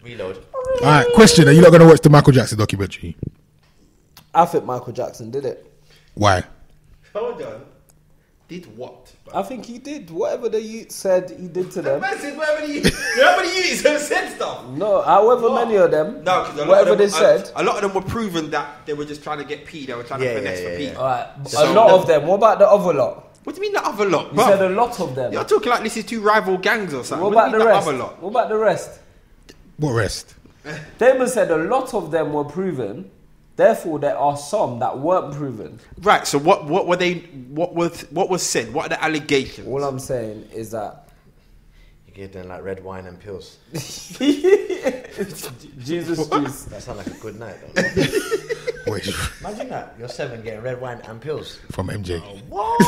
Reload. Alright, question. Are you not going to watch the Michael Jackson documentary? I think Michael Jackson did it. Why? Hold on. Did what? I think he did whatever the youth said he did to them. Man said whatever the youths have said stuff. No, however many of them. No, because whatever they said. A lot of them were proven that they were just trying to get P. They were trying to finesse for P. Alright, a lot of them. What about the other lot? What do you mean the other lot? You said a lot of them. You're talking like this is two rival gangs or something. What about the rest? Other lot? What about the rest? What rest? Damon said a lot of them were proven. Therefore, there are some that weren't proven. Right. So what were they? What was said? What are the allegations? All I'm saying is that You gave them like red wine and pills. Jesus juice. That sounds like a good night, though. Wait, Imagine that. You're 7 getting red wine and pills. from MJ. What?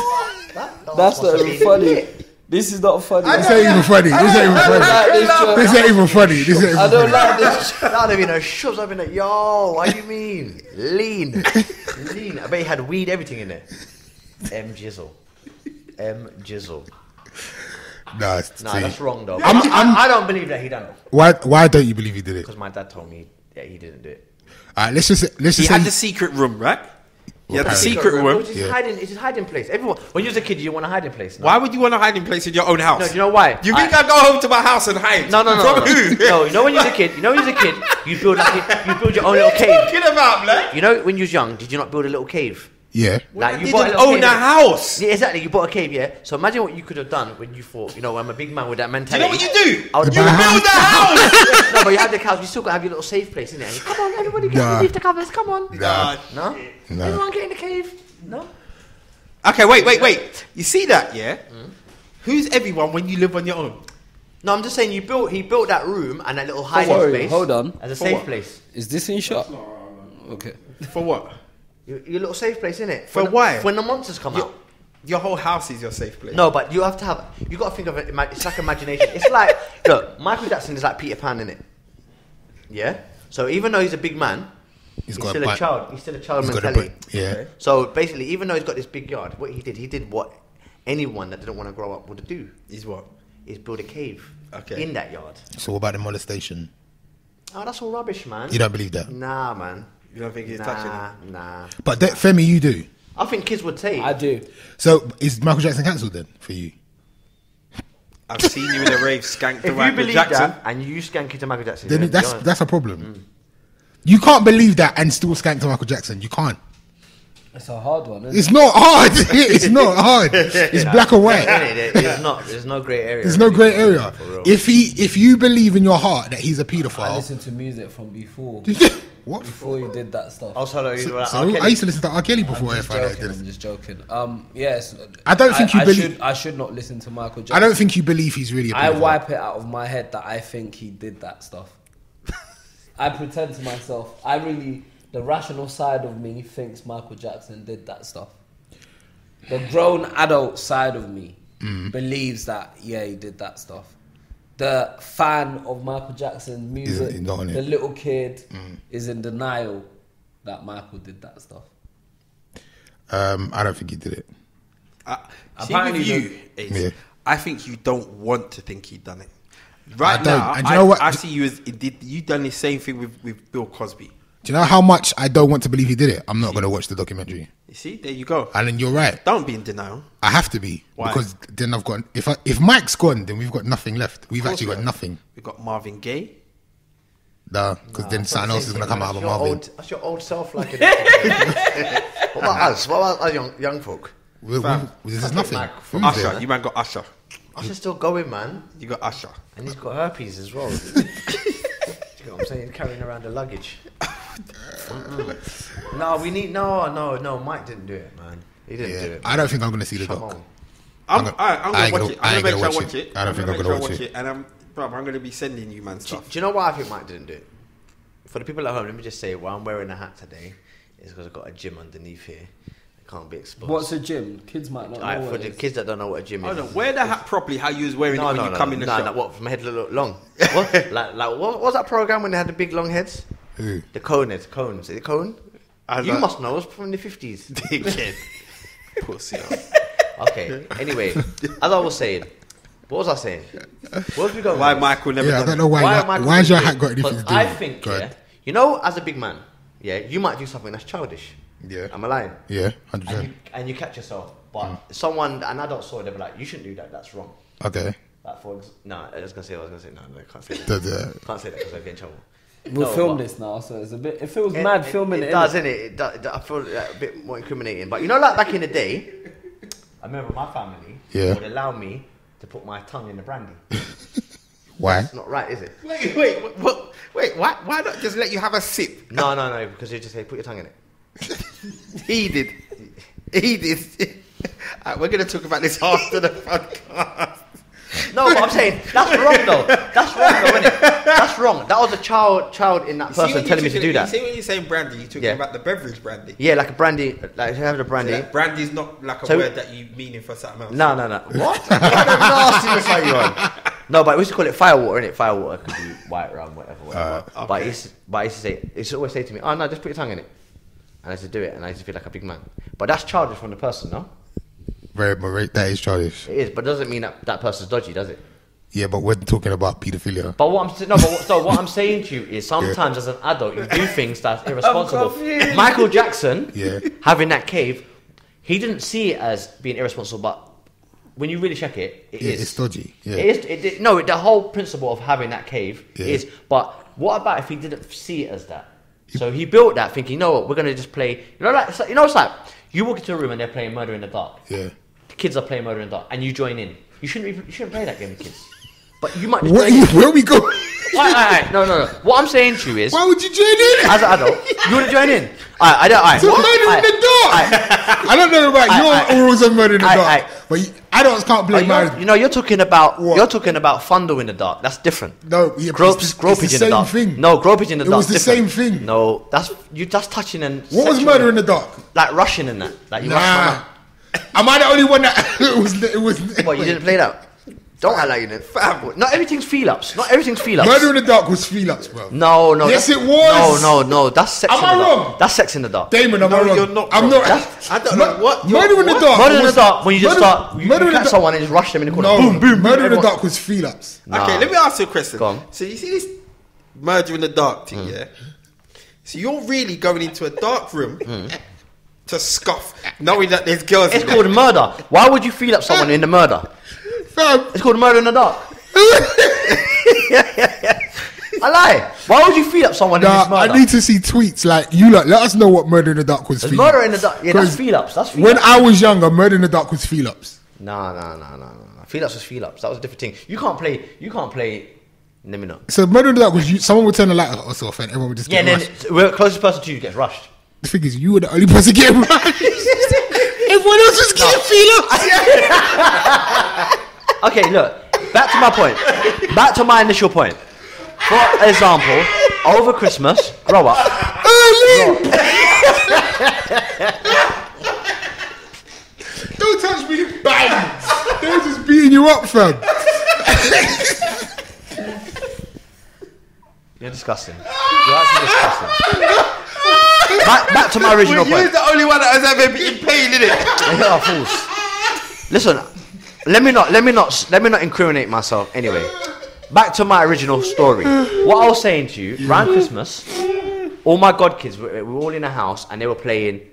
That's not even funny. This is not funny. This ain't even funny. This ain't even funny. This ain't even funny. This ain't even I don't funny. like this. That would have been a shoves. I've been like, yo, what do you mean? Lean. Lean. I bet he had weed, everything in there. M Jizzle. Nah, That's wrong, though. I'm- I don't believe that he done it. Why don't you believe he did it? Because my dad told me that he didn't do it. Alright, let's just He say had the secret room, right? He had the secret room. It's his hiding place. Everyone, when you was a kid, you want a hiding place. No? Why would you want a hiding place in your own house? No, do you know why? You think I go home to my house and hide? No. From who? No, you know when you was a kid, you build your own little cave. What are you talking about, man? You know when you was young, did you not build a little cave? yeah. Like You bought a didn't little own cave. a house. Yeah, exactly. You bought a cave, yeah. So imagine what you could have done when you thought, I'm a big man with that Do you mentality. know what you do? I would You build a house. No, but you have the house. You still got to have your little safe place, innit? And come on, everybody, get underneath the covers. Come on. Nah. No. No. Everyone get in the cave. No. Okay, wait. You see that, yeah? Who's everyone when you live on your own? No, I'm just saying he built that room and that little hiding space. Hold on. As a For safe what? place. Is this in shot? Okay. For what? Your little safe place, innit? For why? When the monsters come out. Your whole house is your safe place. No, but you got to think of it, it's like imagination. It's like, look, Michael Jackson is like Peter Pan, innit? Yeah? So even though he's a big man, he's still a child. He's still a child mentality. Yeah. Okay? So basically, even though he's got this big yard, what he did what anyone that didn't want to grow up would do. Is what? Is build a cave Okay. in that yard. So what about the molestation? Oh, that's all rubbish, man. You don't believe that? Nah, man. You don't think he's touching it? Nah. But Femi, you do. I think kids would say. I do. So is Michael Jackson cancelled then for you? I've seen you in a rave skank to If you Michael believe Jackson. that and you skank it to Michael Jackson, Then yeah, that's a problem. You can't believe that and still skank to Michael Jackson. You can't. It's a hard one, isn't it? It's not hard. It's not hard. It's black or white. There's no grey area. There's no grey area. For real. If you believe in your heart that he's a I paedophile, listened to music from before. what? Before you did that stuff. Also, I used to listen to R. Kelly before I I'm found out. just joking. Yes. I don't think you believe. I should not listen to Michael Jackson. I don't think you believe he's really a I paedophile. wipe it out of my head that I think he did that stuff. I pretend to myself. The rational side of me thinks Michael Jackson did that stuff. The grown adult side of me believes that, yeah, he did that stuff. The fan of Michael Jackson's music, He's not on it. the little kid, is in denial that Michael did that stuff. I don't think he did it. See Apparently with you, Ace, Yeah. I think you don't want to think he'd done it. Right I don't. now, And do you know what? I see you as you done the same thing with Bill Cosby. Do you know how much I don't want to believe he did it? I'm not going to watch the documentary. You see, there you go. And then you're right. Don't be in denial. I have to be. Why? Because then I've got... If Mike's gone, then we've got nothing left. We've actually got nothing. We got Marvin Gaye. Nah, because then something else is going to come out of Marvin. That's your old self, like. What about us? What about us young folk? There's nothing. Mike, Who's Usher. there? You man got Usher. Usher's still going, man, You got Usher. and he's got herpes as well. You know what I'm saying? Carrying around the luggage. No, we need no. Mike didn't do it, man. He didn't do Yeah, it. I don't think I'm going to see the Come doc. on. I'm I ain't gonna watch it. I I'm ain't gonna gonna make sure I watch watch it. it. I don't think I'm gonna gonna make sure I watch it. And I'm gonna be sending you man Do stuff. you know why I think Mike didn't do it? For the people at home, let me just say, why I'm wearing a hat today is because I've got a gym underneath here. It can't be exposed. What's a gym? Kids might not know Alright, what for it the is. kids that don't know what a gym Hold is. on, wear the hat properly. How you was wearing it when you come in the shop. what? From my head look long. What? What was that program when they had the big long heads? Who? The cone heads, cones. Is it cone? You must know. It's from the 50s. Dickhead. Pussy. Okay. Anyway, as I was saying, What was I saying? What was we going? Why with? Michael never? I don't know why. Why has your hat got anything to do? I with think, it? yeah, you know, as a big man, yeah, you might do something that's childish. Yeah. Am I lying? Yeah, 100%. And you catch yourself, but someone, an adult saw it, they'll be like, you shouldn't do that. That's wrong. Okay. Like no, I was gonna say, no, I can't say that. Can't say that because I'll get in trouble. We'll film this now, so it's a bit. It feels mad filming it. It does, innit? I feel like a bit more incriminating. But you know, like back in the day, I remember my family would allow me to put my tongue in the brandy. Why? It's not right, is it? Wait, why not just let you have a sip? No, because they just say, put your tongue in it. He did. We're going to talk about this after the podcast. No, but I'm saying, that's wrong though. That's wrong though, isn't it? That's wrong. That was a child in that person telling me to do that. You see when you're saying brandy, you're talking about the beverage brandy. Yeah, like a brandy, like having a brandy. So like brandy's not like a word that you meaning for something else. No. What? What kind of nastiness are you on? No, but we used to call it firewater, innit? Firewater could be white rum, whatever. Okay. But he used to always say to me, oh no, just put your tongue in it. And I used to do it, and I used to feel like a big man. But that's childish from the person, no? That is childish. It is, but it doesn't mean that person's dodgy, does it? Yeah, but we're talking about paedophilia. But what I'm saying to you is sometimes as an adult you do things that's irresponsible. Michael Jackson, having that cave, he didn't see it as being irresponsible, but when you really check it, it is. It's dodgy. Yeah. It is. The whole principle of having that cave is. But what about if he didn't see it as that? So he built that thinking, you know what, we're gonna just play. It's like you walk into a room and they're playing Murder in the Dark. Yeah. The kids are playing Murder in the Dark, and you join in. You shouldn't play that game with kids. But you might. Where are we going? No. What I'm saying to you is, why would you join in? As an adult, you want to join in? I don't. So Murder in the Dark. I don't know about your rules of Murder in the Dark, but adults can't play Murder. You know, you're talking about Fundo in the Dark. That's different. No, gropage in the dark. Thing. No, gropage in the dark. It was the same thing. No, that's touching and. What was Murder in the Dark? Like rushing and that. Like you rush. Am I the only one that it was? What, you didn't play that? Don't act like you didn't. Not everything's feel-ups. Murder in the Dark was feel-ups, bro. No. Yes, it was. No. That's sex in the dark. Am I wrong? That's sex in the dark. Damon, am I wrong? You're not. I'm not. I don't know what. Murder in the Dark. Murder in the Dark. When you just start, you catch someone and just rush them in the corner. No, boom. Murder in the Dark was feel-ups. Okay, let me ask you a question. Go on. So you see this Murder in the Dark thing, yeah? So you're really going into a dark room to scoff, knowing that there's girls. It's called murder. Why would you feel up someone in the murder? It's called Murder in the Dark. I lie. Why would you feel up someone in this murder? I need to see tweets like you. Let us know what Murder in the Dark was. Murder in the Dark. Yeah, that's feel ups. When I was younger, Murder in the Dark was feel ups. No. Feel ups was feel ups. That was a different thing. You can't play. Let me know. So Murder in the Dark was someone would turn the light off and everyone would just get rushed. Then the closest person to you gets rushed. The thing is, you were the only person getting rushed. Everyone else was getting feel ups. Okay, look. Back to my point. Back to my initial point. For example, over Christmas, grow up. Don't touch me, bang! They're just beating you up, fam. You're disgusting. You're actually disgusting. Back to my original point. You're the only one that has ever been paid in it. They are fools. Listen, let me not incriminate myself. Anyway, back to my original story. What I was saying to you, around Christmas, all my god kids were all in a house and they were playing.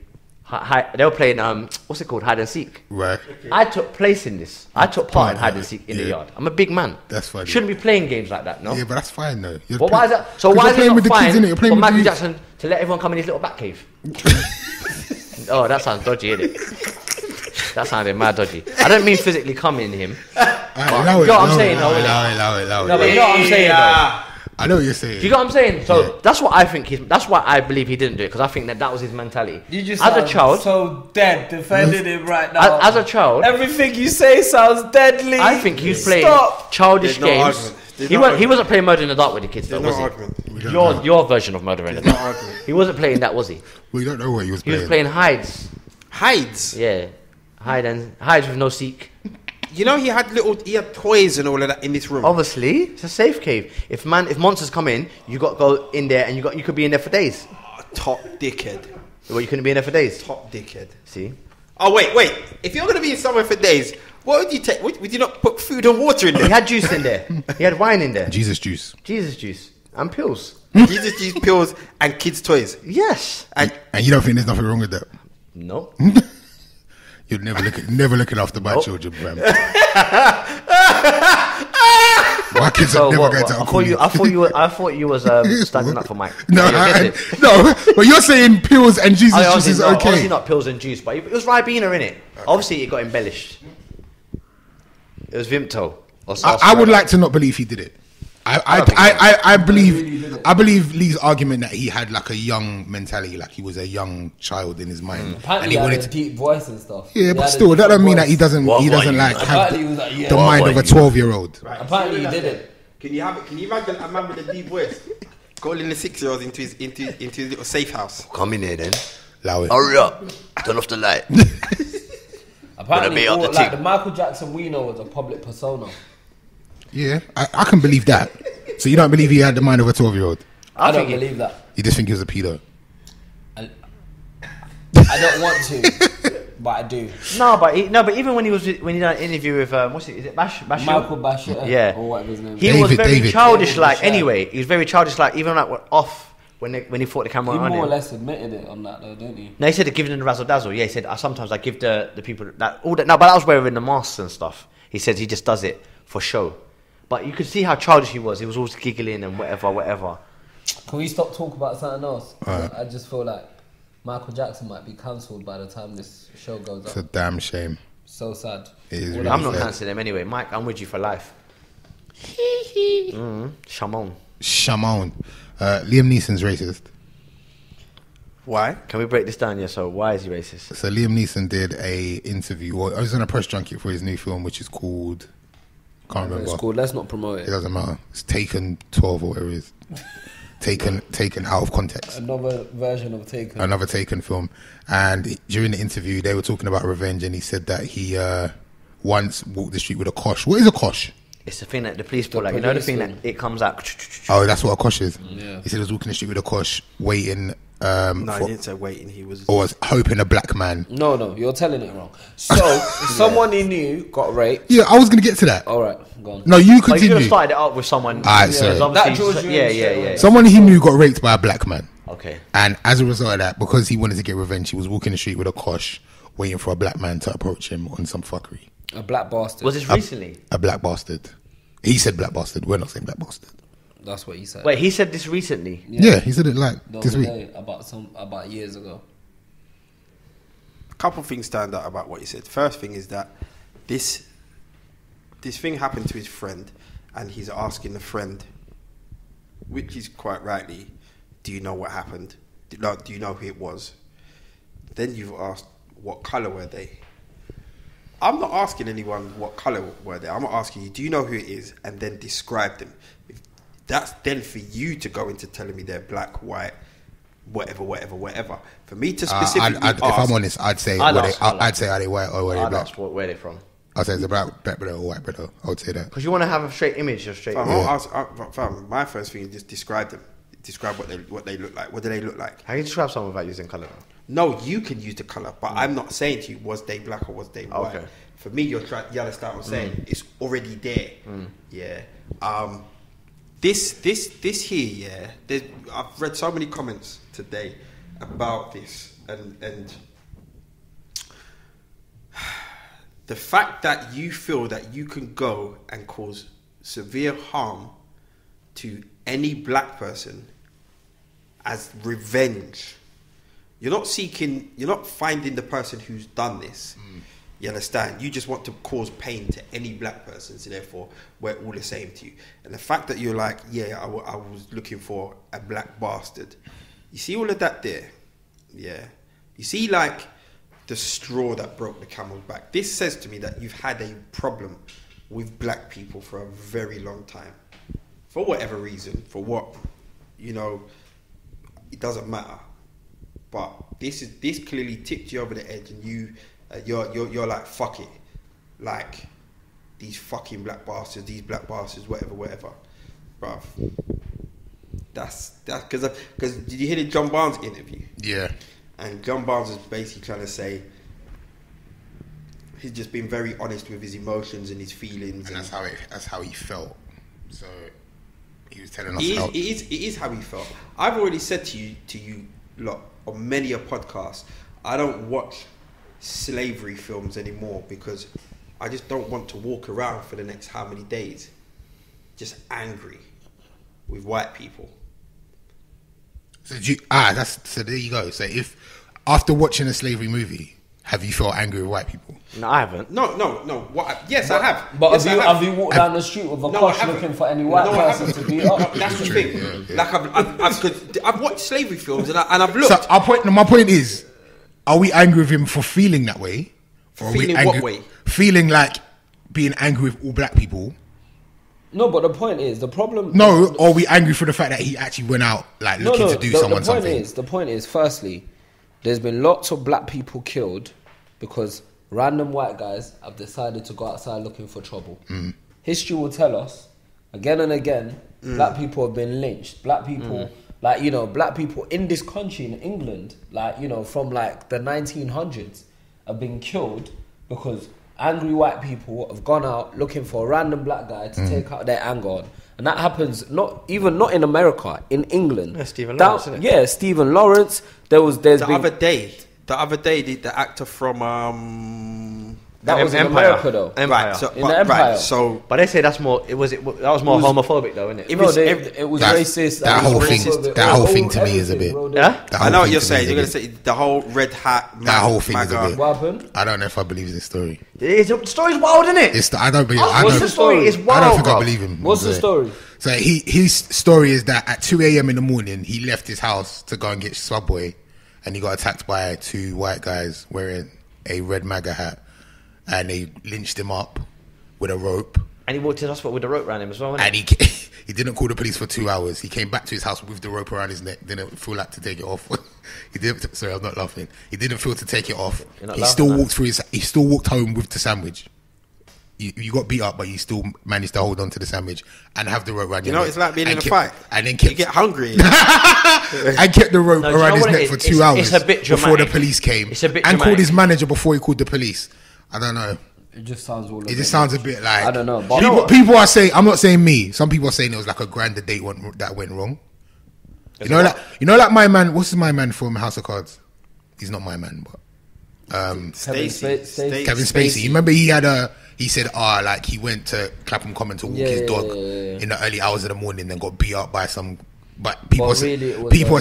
What's it called? Hide and seek. Right. I took place in this. I took part in hide and seek in the yard. I'm a big man. That's fine. Shouldn't be playing games like that, no? Yeah, but that's fine though. But why is that? So why is it not fine for Michael kids. Jackson to let everyone come in his little bat cave? Oh, that sounds dodgy, innit? That sounded mad dodgy. I don't mean physically come in him. You know what I'm saying, though. No, but you know what I'm saying, though. I know what you're saying. Do you get what I'm saying? So that's what I think. That's why I believe he didn't do it, because I think that was his mentality. You just as a child, so dead defending him right now. As a child, everything you say sounds deadly. I think he was playing childish games. He wasn't playing Murder in the Dark with the kids, though, was he? Your version of Murder in the Dark. He wasn't playing that, was he? We don't know what he was playing. He was playing hides. Hides? Yeah, hides with no seek. You know he had toys and all of that in this room. Obviously, it's a safe cave. If monsters come in, you got to go in there, and you could be in there for days. Oh, top dickhead. Well, you couldn't be in there for days. Top dickhead. See? Oh wait. If you're gonna be somewhere for days, What would you take? Would you not put food and water in He there? had juice in there. He had wine in there. Jesus juice. Jesus juice and pills. Jesus juice, pills, and kids' toys. Yes. And And you don't think there's nothing wrong with that? No. You're never looking after my Nope. children, fam. My kids So are never what, going what? to. I thought you was standing up for Mike. No, You get it? no, but you're saying pills and Jesus juice Obviously is not, okay. obviously not pills and juice, but it was Ribena in it. Obviously, it got embellished. It was Vimto. Or I would like to not believe he did it. I believe Lee's argument that he had like a young mentality, like he was a young child in his mind, Apparently, he had a deep voice and stuff. Yeah, He but had a still, that different don't mean that voice. he doesn't like have Apparently, he was like, yeah. the mind of a 12-year-old. Apparently, he didn't. Can you imagine a man with a deep voice calling the 6-year-olds into his little safe house? Come in here then. Allow it. Hurry up. Turn off the light. Apparently, be up the like team. the Michael Jackson we know was a public persona. Yeah, I can believe that. So you don't believe he had the mind of a 12-year-old? I don't think believe that. You just think he was a pedo? I don't want to, but I do. No, but even when he done an interview with is it Bash? Michael Bashir, Yeah. or whatever his name is. He was very David. childish David like. Bashir. Anyway, he was very childish like. Even like off when he fought the camera He on more or him. less admitted it on that though, didn't he? No, he said giving them the razzle dazzle. Yeah, he said sometimes I give the people that all that. No, but that was wearing the masks and stuff. He said he just does it for show. But you could see how childish he was. He was always giggling and whatever. Can we stop talking about something else? I just feel like Michael Jackson might be cancelled by the time this show goes It's a up. damn shame. So sad. It is All really that I'm not sad. cancelling him anyway. Mike, I'm with you for life. Shamon. Shamon. Liam Neeson's racist. Why? Can we break this down? Yeah. So why is he racist? So Liam Neeson did a interview. Well, I was on a press junket for his new film, which is called. Can't remember. It's cool. Let's not promote It it. doesn't matter. It's Taken 12 or whatever it is. Taken out of context. Another version of Taken. Another Taken film. And during the interview, they were talking about revenge, and he said that he once walked the street with a kosh. What is a kosh? It's the thing that the police pull The like. You know the police thing thing. that it comes out. Oh, that's what a kosh is. Yeah. He said he was walking the street with a kosh, waiting No, he for, didn't say waiting. He was. or was hoping a black man. No, you're telling it wrong. So, someone he knew got raped. Yeah, I was going to get to that. All right, go on. No, you But you could continue. have started it up with someone. Alright, sorry. because That obviously- George yeah, Jones yeah, shit, yeah. right? Someone he knew got raped by a black man. Okay. And as a result of that, because he wanted to get revenge, he was walking the street with a kosh, waiting for a black man to approach him on some fuckery. A black bastard. Was this recently? A black bastard. He said black bastard. We're not saying black bastard. That's what he said. Wait, he said this recently. Yeah, he said it like The this other week. day, about years ago. A couple of things stand out about what he said. First thing is that this thing happened to his friend, and he's asking the friend, which is quite rightly, do you know what happened? Do you know who it was? Then you've asked, what colour were they? I'm not asking anyone what colour were they. I'm not asking you, do you know who it is? And then describe them. If that's then for you to go into telling me they're black, white, whatever. For me to specifically if I'm honest, I'd say I'd were they, ask for I'd say are they white or were they I'd black? ask where they're from. I'd say it's a black brother or white brother. I would say that. Because you want to have a straight image or straight. Fam, my first thing is just describe them. Describe what they look like. What do they look like? How do you describe someone without using colour? No, you can use the colour, but I'm not saying to you, was they black or was they white? Okay. For me, you understand what I'm saying? It's already there. Yeah. This here, yeah. I've read so many comments today about this, and the fact that you feel that you can go and cause severe harm to any black person as revenge. You're not finding the person who's done this. You understand? You just want to cause pain to any black person, so therefore we're all the same to you. And the fact that you're like, yeah, I was looking for a black bastard. You see all of that there? Yeah. You see like the straw that broke the camel's back. This says to me that you've had a problem with black people for a very long time. For whatever reason, for what, it doesn't matter. But this clearly tipped you over the edge, and you're like, fuck it, like these fucking black bastards, whatever, bruv. That's because did you hear the John Barnes interview? Yeah. And John Barnes is basically trying to say he's just been very honest with his emotions and his feelings, and that's how he felt. So he was telling us it is how he felt. I've already said to you lot on many a podcast, I don't watch slavery films anymore because I just don't want to walk around for the next how many days just angry with white people. So there you go. So if after watching a slavery movie, have you felt angry with white people? No, I haven't. No. Yes, I have. But yes, have you walked down the street with a cosh looking for any white person to beat up? That's the thing. Yeah. Like I've watched slavery films and I've looked. So my point is, are we angry with him for feeling that way? Or feeling are we angry, what way? Feeling like being angry with all black people. No, but the point is, the problem... No, or are we angry for the fact that he actually went out looking to do someone something? The point is, firstly, there's been lots of black people killed because random white guys have decided to go outside looking for trouble. History will tell us, again and again, black people have been lynched. Black people, black people in this country, in England, from the 1900s, have been killed because angry white people have gone out looking for a random black guy to take out their anger on. And that happens not in America, in England. Yeah, Stephen Lawrence, isn't it? Yeah, Stephen Lawrence. The other day, the actor from that was in Empire. America though. Empire. Right, so, In the Empire. But they say that's more. That was more homophobic though, isn't it? It was racist. That whole thing to me is a bit. Yeah? I know what you're saying. You're going to say the whole red hat. That whole thing is a bit. What happened? I don't know if I believe this story. The story's wild, isn't it? I don't believe. What's the story? It's wild. I don't think bro. I believe him. What's the story? So his story is that at 2 a.m. in the morning, he left his house to go and get Subway, and he got attacked by 2 white guys wearing a red MAGA hat, and they lynched him up with a rope. And he walked to the hospital with the rope around him as well, and he didn't call the police for 2 hours. He came back to his house with the rope around his neck. Didn't feel like to take it off. Sorry, I'm not laughing. He didn't feel to take it off. He still walked home with the sandwich. You got beat up, but you still managed to hold on to the sandwich and have the rope around your neck. It's like being in a fight. And then you get hungry. And kept the rope around his neck for 2 hours before the police came. And called his manager before he called the police. I don't know. It just sounds all. It just sounds a bit like, I don't know. But people are saying, I'm not saying me. Some people are saying it was like a grander date that went wrong. You know, my man. What's my man from House of Cards? He's not my man, but Kevin Spacey. You remember he said he went to Clapham Common to walk his dog in the early hours of the morning, then got beat up by some. But people are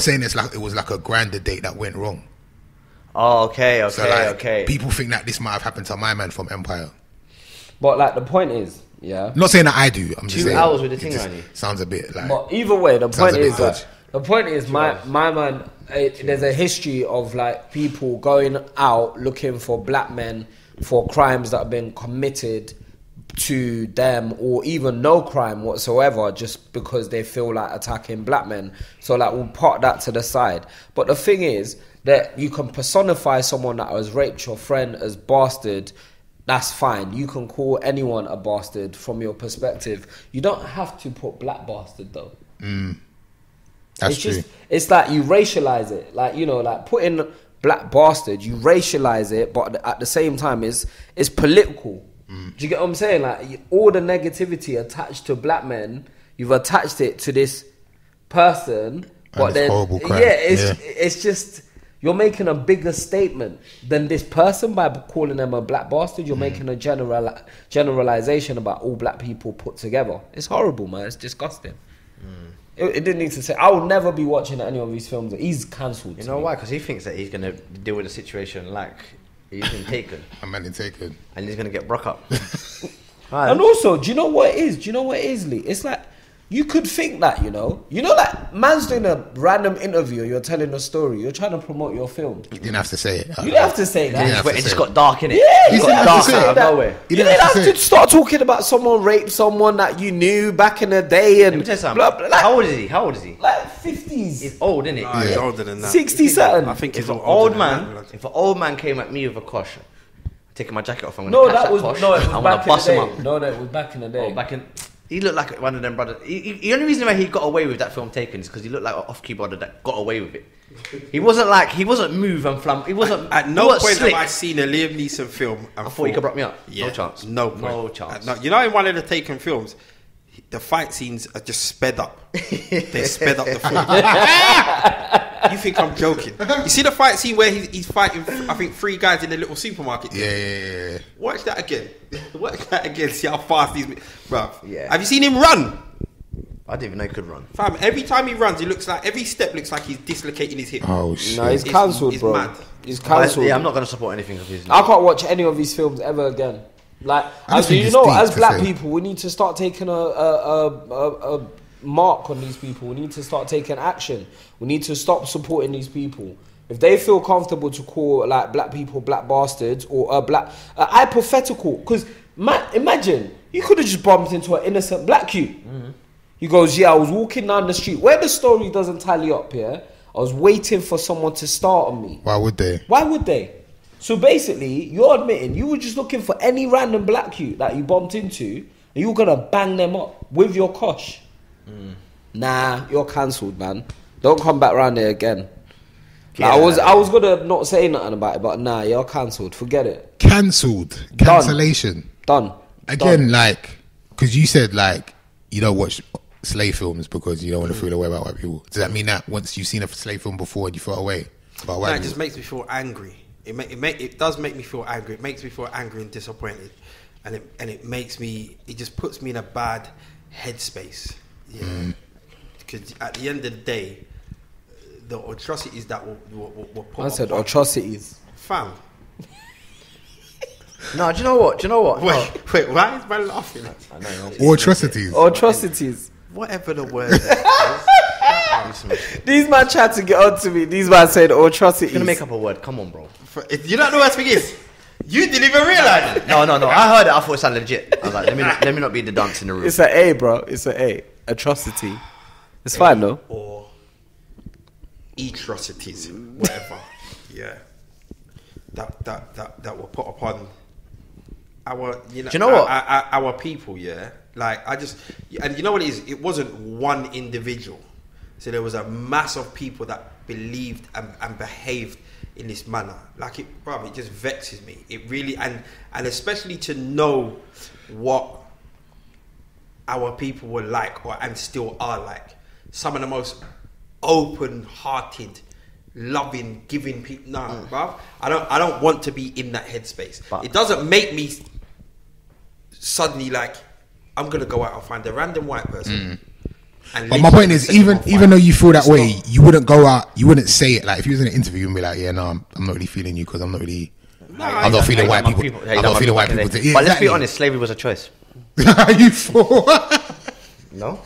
saying it was like a grander date that went wrong. Oh, okay. People think that this might have happened to my man from Empire. But the point is, yeah. Not saying that I do. I'm just saying 2 hours with the thing around you. Sounds a bit like. But either way, the point is my man. There's a history of people going out looking for black men for crimes that have been committed to them, or even no crime whatsoever, just because they feel like attacking black men. So we'll park that to the side. But the thing is that you can personify someone that has raped your friend as bastard. That's fine. You can call anyone a bastard from your perspective. You don't have to put black bastard though. That's true. It's like you racialize it. Putting black bastard, you racialize it, but at the same time, it's political. Do you get what I'm saying? All the negativity attached to black men, you've attached it to this person. But then, horrible crime. It's just you're making a bigger statement than this person by calling them a black bastard. You're making a generalization about all black people put together. It's horrible, man. It's disgusting. It didn't need to say. I will never be watching any of these films. He's cancelled. You know why? Because he thinks that he's going to deal with the situation like he's been taken. And he's going to get broke up. Right. And also, do you know what it is? Lee? It's like, you could think that, man's doing a random interview, you're telling a story, you're trying to promote your film. You didn't have to say it. You didn't have to say that. It just got dark, innit? Yeah, it got dark out of nowhere. You didn't have to start talking about someone raped someone that you knew back in the day. And let me tell you something. How old is he? Like 50s. He's old, isn't it? No, he's older than that. 60 something. I think if an old man came at me with a kosh, taking my jacket off, I'm going to catch that kosh. No, it was back in the day. No, that was back in the day. Oh, back in... He looked like one of them brothers. The only reason why he got away with that film Taken is because he looked like an off-key brother that got away with it. He wasn't move and flump. He wasn't. At no point have I seen a Liam Neeson film. I thought he could brought me up. Yeah, no chance. No chance. No, you know, in one of the Taken films, the fight scenes are just sped up. They sped up the film. You think I'm joking? You see the fight scene where he's fighting, I think, 3 guys in a little supermarket. Yeah. Watch that again. Watch that again. See how fast he's... Bruv. Yeah. Have you seen him run? I didn't even know he could run. Fam, every time he runs, every step looks like he's dislocating his hip. Oh, shit. No, he's cancelled, bro. Mad. He's cancelled. Yeah, I'm not going to support anything of his. I can't watch any of his films ever again. Like, as black people, we need to start taking a mark on these people. We need to start taking action. We need to stop supporting these people. If they feel comfortable to call like black people black bastards or hypothetical, because imagine you could have just bumped into an innocent black youth. Mm-hmm. He goes, yeah, I was walking down the street where the story doesn't tally up here. I was waiting for someone to start on me. Why would they? So basically, you're admitting you were just looking for any random black youth that you bumped into, and you were gonna bang them up with your kosh. Nah, you're cancelled, man. Don't come back round there again. Like, I was gonna not say nothing about it, but nah, you're cancelled. Forget it. Cancelled. Cancellation. Done. Again, like, because you said like you don't watch slave films because you don't want to feel away about white people. Does that mean that once you've seen a slave film before and you felt away about white people? It just makes me feel angry. It does make me feel angry. It makes me feel angry and disappointed, and it just puts me in a bad headspace. Yeah, because at the end of the day, the atrocities that were put. I said atrocities, fam. No, do you know what? Wait, why is man laughing? Atrocities. Whatever the word is. These man tried to get on to me. These man said atrocities. You're gonna make up a word. Come on, bro. You don't know what thing is. You didn't even realise it. No. I heard it. I thought it sounded legit. I was like, let me not be the dance in the room. It's an A, bro. It's an A. Atrocity. It's fine though. Or atrocities, whatever. Yeah. That were put upon our, do you know what? Our people, yeah. Like and you know what it is? It wasn't one individual. So there was a mass of people that believed and behaved in this manner. Like it just vexes me. It really, and especially to know what our people were like, and still are like. Some of the most open-hearted, loving, giving people. Nah, bruv. I don't want to be in that headspace. But it doesn't make me suddenly like I'm gonna go out and find a random white person. But my point is, even though you feel that way, you wouldn't go out. You wouldn't say it. Like if you was in an interview and be like, "Yeah, no, I'm not really feeling you because I'm not really. I'm not feeling white people. I'm not feeling white people." But let's be honest, slavery was a choice. You fool. No.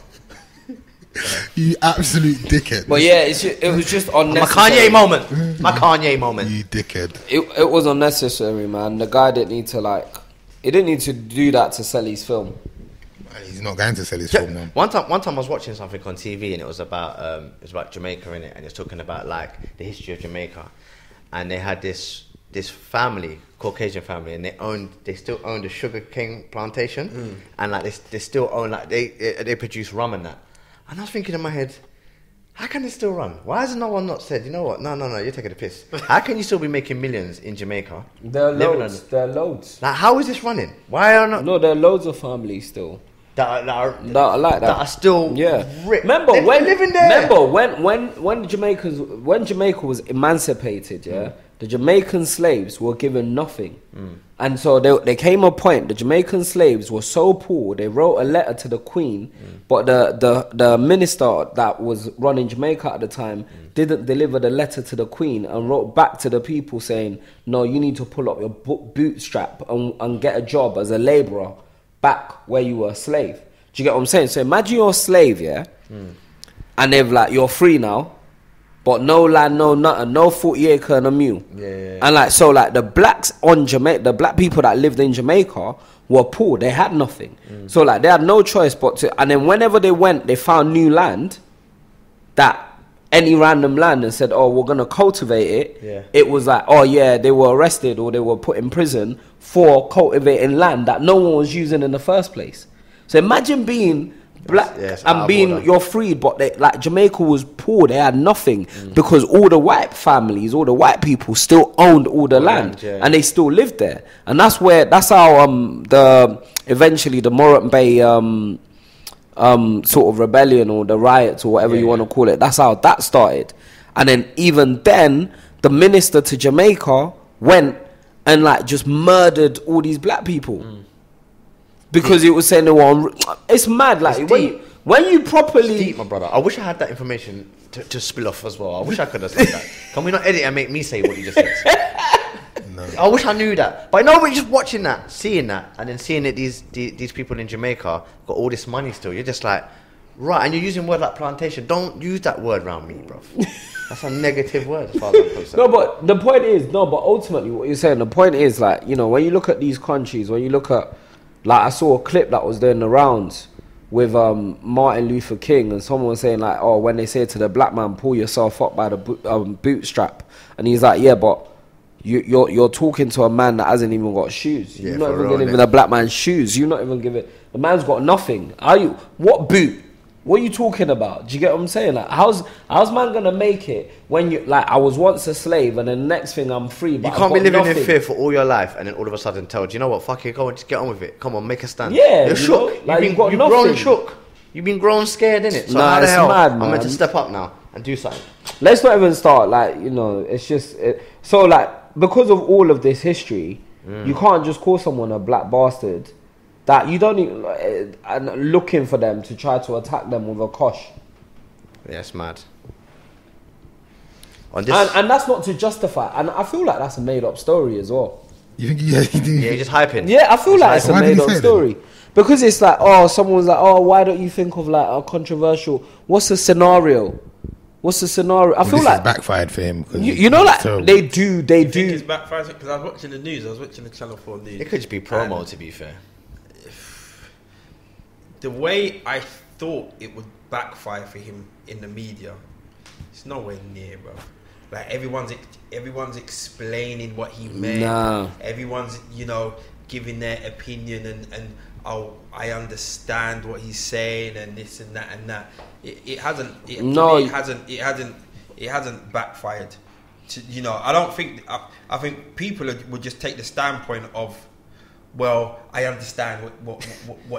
You absolute dickhead. But yeah, it was just unnecessary. My Kanye moment. You dickhead. It was unnecessary, man. The guy didn't need to he didn't need to do that to sell his film. He's not going to sell his film now. One time I was watching something on TV and it was about Jamaica in it, and it's talking about like the history of Jamaica, and they had this family, Caucasian family, and they still owned a sugar cane plantation, and like they still own like they produce rum and that. And I was thinking in my head, how can they still run? Why has no one not said, you know what? No, you're taking the piss. How can you still be making millions in Jamaica? There are loads. Like, how is this running? Why are not? No, there are loads of families still. That are that are still rich. Remember They're when living there. Remember when Jamaica was emancipated, the Jamaican slaves were given nothing. And so there came a point, the Jamaican slaves were so poor, they wrote a letter to the Queen, but the minister that was running Jamaica at the time didn't deliver the letter to the Queen and wrote back to the people saying, no, you need to pull up your bootstrap and get a job as a labourer back where you were a slave. Do you get what I'm saying? So imagine you're a slave, and they've like, you're free now, but no land, no nothing, no 40 acre and a mule. And like, so like the blacks on Jamaica, the black people that lived in Jamaica were poor. They had nothing. So like they had no choice but to, and then whenever they went, they found new land, that any random land, and said, oh, we're going to cultivate it. It was like, oh yeah, they were arrested or they were put in prison for cultivating land that no one was using in the first place. So imagine being black and being you're freed, but like Jamaica was poor. They had nothing because all the white families, all the white people still owned all the land, and they still lived there. And that's how eventually the Morant Bay sort of rebellion or the riots or whatever you want to call it. That's how that started. And then even then, the minister to Jamaica went and like just murdered all these black people. Because it was saying they were it's mad. Like when you properly... It's deep, my brother. I wish I had that information to spill off as well. I wish I could have said that. Can we not edit and make me say what you just said? No. I wish I knew that. But no, we're just watching that, seeing that, and then seeing that these people in Jamaica got all this money still. You're just like, right, and you're using words like plantation. Don't use that word around me, bro. That's a negative word as far as I'm concerned. No, but the point is, but ultimately what you're saying, the point is like, you know, when you look at these countries, when you look at, like I saw a clip that was doing the rounds with Martin Luther King, and someone was saying like, oh, when they say to the black man, pull yourself up by the bootstrap, and he's like, yeah, but you're talking to a man that hasn't even got shoes. You're not even giving a black man shoes. You're not even giving, the man's got nothing. What boot? What are you talking about? Do you get what I'm saying? Like, how's man gonna make it when you like? I was once a slave, and then the next thing I'm free. But you can't be living in fear for all your life, and then all of a sudden tell, do you know what? Fuck it, go and just get on with it. Come on, make a stand. Yeah, you're shook. Like, you've grown shook. You've been grown scared, innit? So how the hell mad, I'm meant to step up now and do something? Let's not even start. Like, you know, it's just so like because of all of this history, you can't just call someone a black bastard. That you don't even and looking for them to try to attack them with a kosh. Yeah, it's mad. And that's not to justify. And I feel like that's a made up story as well. You think? Yeah, you're just hyping. Yeah, I feel like it's a made up story because it's like, oh, someone's like, oh, why don't you think of like a controversial? What's the scenario? I feel like it's backfired for him. You know, like terrible. They do. I think it's backfired because I was watching the news. I was watching the Channel 4 news. It could just be promo, to be fair. The way I thought it would backfire for him in the media, it's nowhere near, bro. Like everyone's explaining what he meant. Nah. Everyone's, you know, giving their opinion and oh, I understand what he's saying and this and that and that. It hasn't backfired. You know, I don't think. I think people would just take the standpoint of, well, I understand what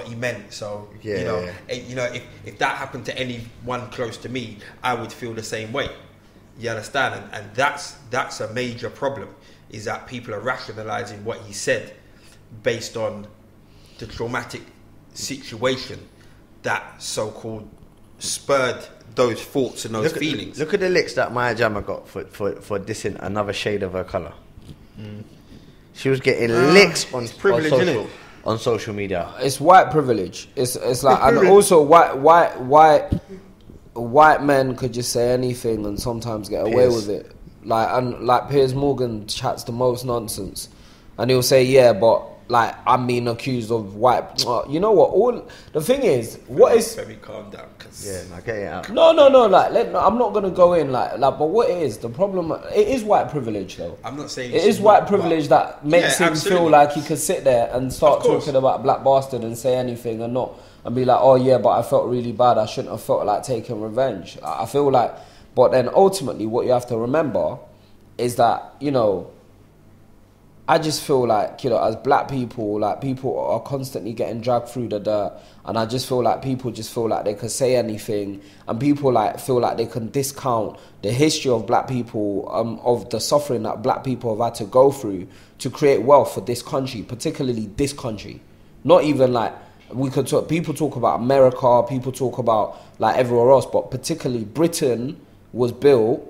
he meant. So you know, if that happened to anyone close to me, I would feel the same way. You understand? And that's a major problem. Is that people are rationalizing what he said based on the traumatic situation that so-called spurred those thoughts and those feelings. Look at the licks that Maya Jama got for dissing another shade of her colour. She was getting licks on social media. It's white privilege. It's like, and also white men could just say anything and sometimes get away with it. Like Piers Morgan chats the most nonsense, and he'll say, yeah, but like I'm being accused of white. You know what? The thing is, what is? Very calm down. Get it out. No. Like, I'm not gonna go in like. But what it is, the problem? It is white privilege, though. I'm not saying it is white privilege that makes him feel like he could sit there and start talking about black bastard and say anything and be like, oh yeah, but I felt really bad. I shouldn't have felt like taking revenge. I feel like, but then ultimately, what you have to remember is that, you know, I just feel like, you know, as black people, like people are constantly getting dragged through the dirt, and I just feel like people just feel like they can say anything, and people like feel like they can discount the history of black people, of the suffering that black people have had to go through to create wealth for this country, particularly this country. Not even like people talk about America, people talk about like everywhere else, but particularly Britain was built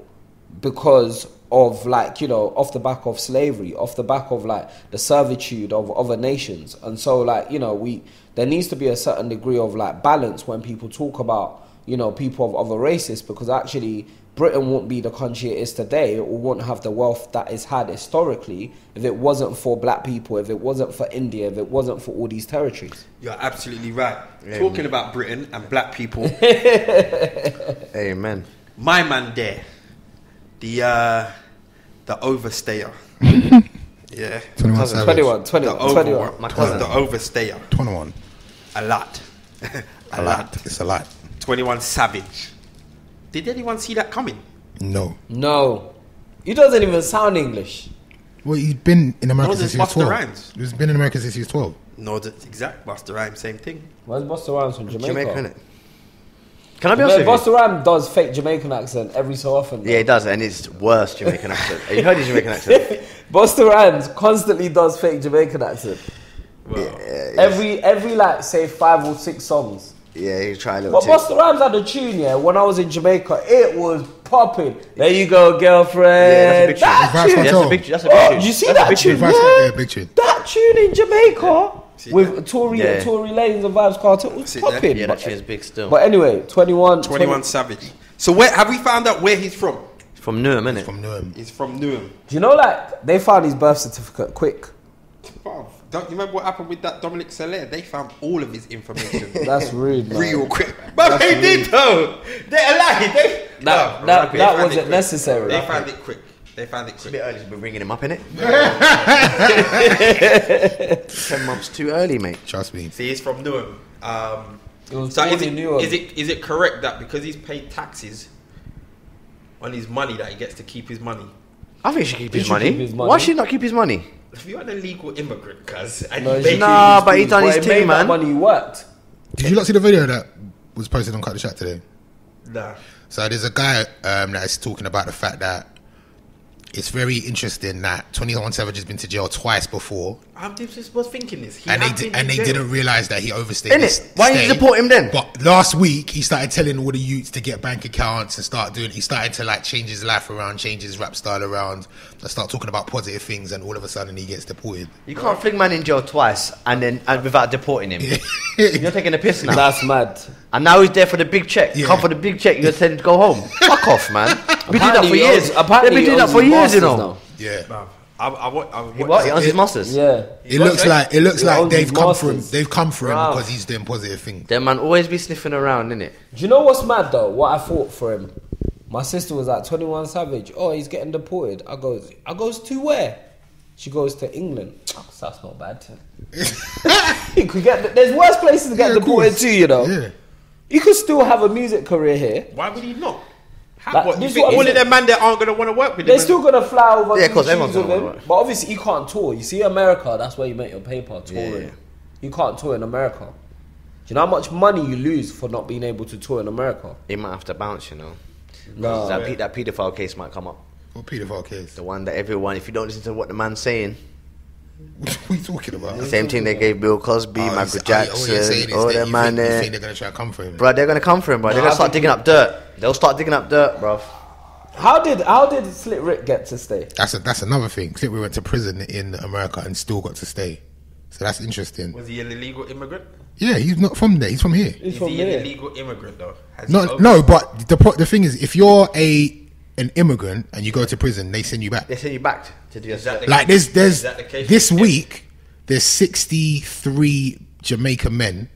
because of, like, you know, off the back of slavery, off the back of like the servitude of other nations. And so, like, you know, there needs to be a certain degree of like balance when people talk about, you know, people of other races, because actually Britain wouldn't be the country it is today, or wouldn't have the wealth that it's had historically if it wasn't for black people, if it wasn't for India, if it wasn't for all these territories. You're absolutely right. Talking about Britain and black people. Amen. My man there, the overstayer. Yeah. 21. My cousin. The overstayer. 21. A lot. A lot. It's a lot. 21 Savage. Did anyone see that coming? No. He doesn't even sound English. Well, he's been in America No, since there's he was Busta 12. Rhymes. He's been in America since he was 12. No, that's exact. Busta Rhymes, same thing. Where's Busta Rhymes from Jamaica? Jamaica, innit? Can I be honest with you? Busta Rhymes does fake Jamaican accent every so often. Yeah, he does, and it's worse Jamaican accent. Have you heard his Jamaican accent? Busta Rhymes constantly does fake Jamaican accent. Well, Every like say 5 or 6 songs. Yeah, he tried a little But Busta Rhymes had a tune, yeah, when I was in Jamaica, it was popping. There you go, girlfriend. Yeah, that's a big tune. That tune. That's a big tune. You see That's a that big tune? Yeah, big tune. That tune in Jamaica with that? Tory Yeah. Lanez and Vibes Cartel was See that? popping. Yeah, that tune is big still. But anyway, 21 Savage. So where have we found out where he's from? From Newham, innit? From Newham. He's from Newham. Do you know, like, they found his birth certificate quick. Bruv, don't you remember what happened with that Dominic Soler? They found all of his information. That's rude, man. Real quick. But they did though. They're lying. That wasn't necessary. They found it quick. It's a bit early to be bringing him up, innit? 10 months too early, mate. Trust me. See, he's from Newham. was So born in Newham. is it correct that because he's paid taxes on his money that he gets to keep his money? I think he should keep He his should money. keep his money. Why should he not keep his money? If you're an illegal immigrant, cuz, and No, you make Nah, it, but he done his But it thing, made that man. money worked. Did you not see the video that was posted on Cut the Chat today? nah. So there's a guy that is talking about the fact that it's very interesting that 21 Savage has been to jail twice before, I just was thinking this. He and had been in they jail. didn't realise that he overstayed. Innit? his Why didn't you stay. deport him then? But last week he started telling all the youths to get bank accounts and start doing. He started to like change his life around, change his rap style around, and start talking about positive things. And all of a sudden he gets deported. You can't fling man in jail twice and without deporting him. You're taking a piss now. That's mad. And now he's there for the big check. Yeah. Come for the big check. You're telling him to go home. Fuck off, man. We did that Apparently for he years. owns- apparently They've been he doing that owns for his years, you masters know. now. Yeah. Bruv, He owns his masters. Yeah. It looks like He owns they've his come for him. masters. They've come for him Wow. because he's doing positive things. Them man always be sniffing around, innit? Do you know what's mad though? What I thought for him. My sister was like 21 Savage. Oh, he's getting deported. I goes to where? She goes to England. Oh, so that's not bad. You could get. There's worse places to get Yeah, of deported course. to, you know. Yeah. You could still have a music career here. Why would he not? Like, What, you this is think what I'm all of saying. them man that aren't going to want to work with They're him? still gonna fly over. Yeah, do 'cause shoes everyone's with gonna him. wanna work. But obviously, you can't tour. You see, America, that's where you make your paper touring. Yeah. You can't tour in America. Do you know how much money you lose for not being able to tour in America? He might have to bounce, you know. No. That paedophile case might come up. What paedophile case? The one that everyone, if you don't listen to what the man's saying, What are you talking about? same thing they gave Bill Cosby, Michael All you're saying Jackson, is all that them man you there. think they're gonna try to come for him? Bro, they're gonna come for him, bro. They're No, gonna I start think- digging up dirt. They'll start digging up dirt, bro. How did Slick Rick get to stay? That's another thing. Clip we went to prison in America and still got to stay. So that's interesting. Was he an illegal immigrant? Yeah, he's not from there. He's from here. He's Is from he an here. illegal immigrant though? Has No, he no. But the thing is, if you're an immigrant and you go to prison, they send you back. They send you back to do your Is that the- Like Is there's that the case? this week there's 63 Jamaican men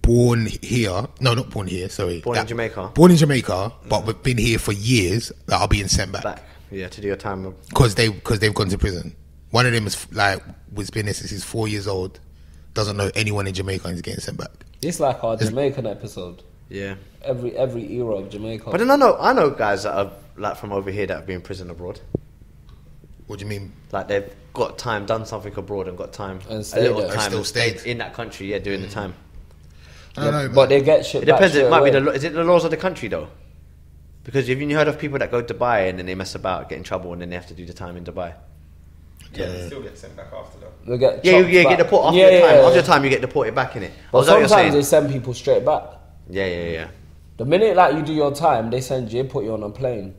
born here. No, not born here. Sorry, Born in Jamaica. Born in Jamaica, but we've been here for years that are being sent back Yeah, to do your time. because they've gone to prison. One of them was been here since he's 4 years old. Doesn't know anyone in Jamaica and is getting sent back. It's like our Jamaican episode. Yeah. Every era of Jamaica. But then I know guys that are like from over here that have been in prison abroad. What do you mean? Like they've got time, done something abroad, and got time, And a stayed little there. time, And still and stayed stayed. in that country. Yeah, doing the time. I don't know, but they get shit. It depends. Back It might be straight away. is it the laws of the country though? Because have you heard of people that go to Dubai and then they mess about, get in trouble, and then they have to do the time in Dubai? Yeah, they still get sent back after though. They get Yeah, you chopped get back. deported after Yeah, your time. yeah, After your yeah. time, you get deported back in it. But sometimes they send people straight back. Yeah. The minute like you do your time, they send you, put you on a plane.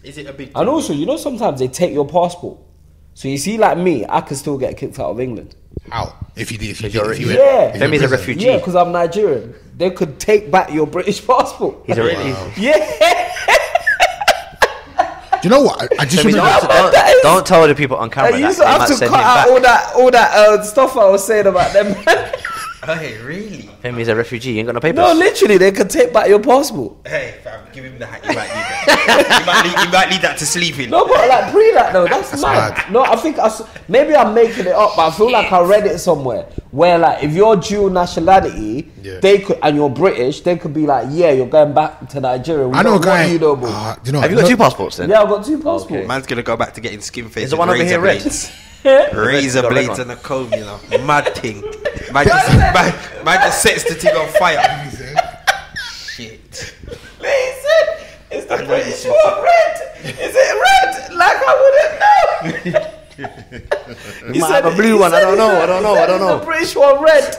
Is it a big? And also, you know, sometimes they take your passport. So you see, like me, I can still get kicked out of England. how if you did if you you're- did if you went- Yeah. if you're Femi's a in prison. refugee. Yeah, because I'm Nigerian. They could take back your British passport. He's a Wow. Yeah. Do you know what? I just Femi, remember. don't tell the people on camera I that used they to have might to send cut him out back. all that stuff I was saying about them. Hey, really? Femi's a refugee. You ain't got no papers. No, literally, they could take back your passport. Hey, fam. Give him the hat. You might need that. you might need that to sleep in. No, but like pre that though, that's mad. No, I think maybe I'm making it up, but I feel like I read it somewhere where like if you're dual nationality, they could, and you're British, they could be like, yeah, you're going back to Nigeria. I know a guy. Have you got 2 passports then? Yeah, I've got 2 passports. Okay. Man's gonna go back to getting skin face. Is the one over here red? Razor blades and a comb, you know, mad thing. Man just sets the thing on fire. Shit. Listen, is the British one red? Is it red? Like I wouldn't know. You might have a blue one. I don't know. Is the British one red?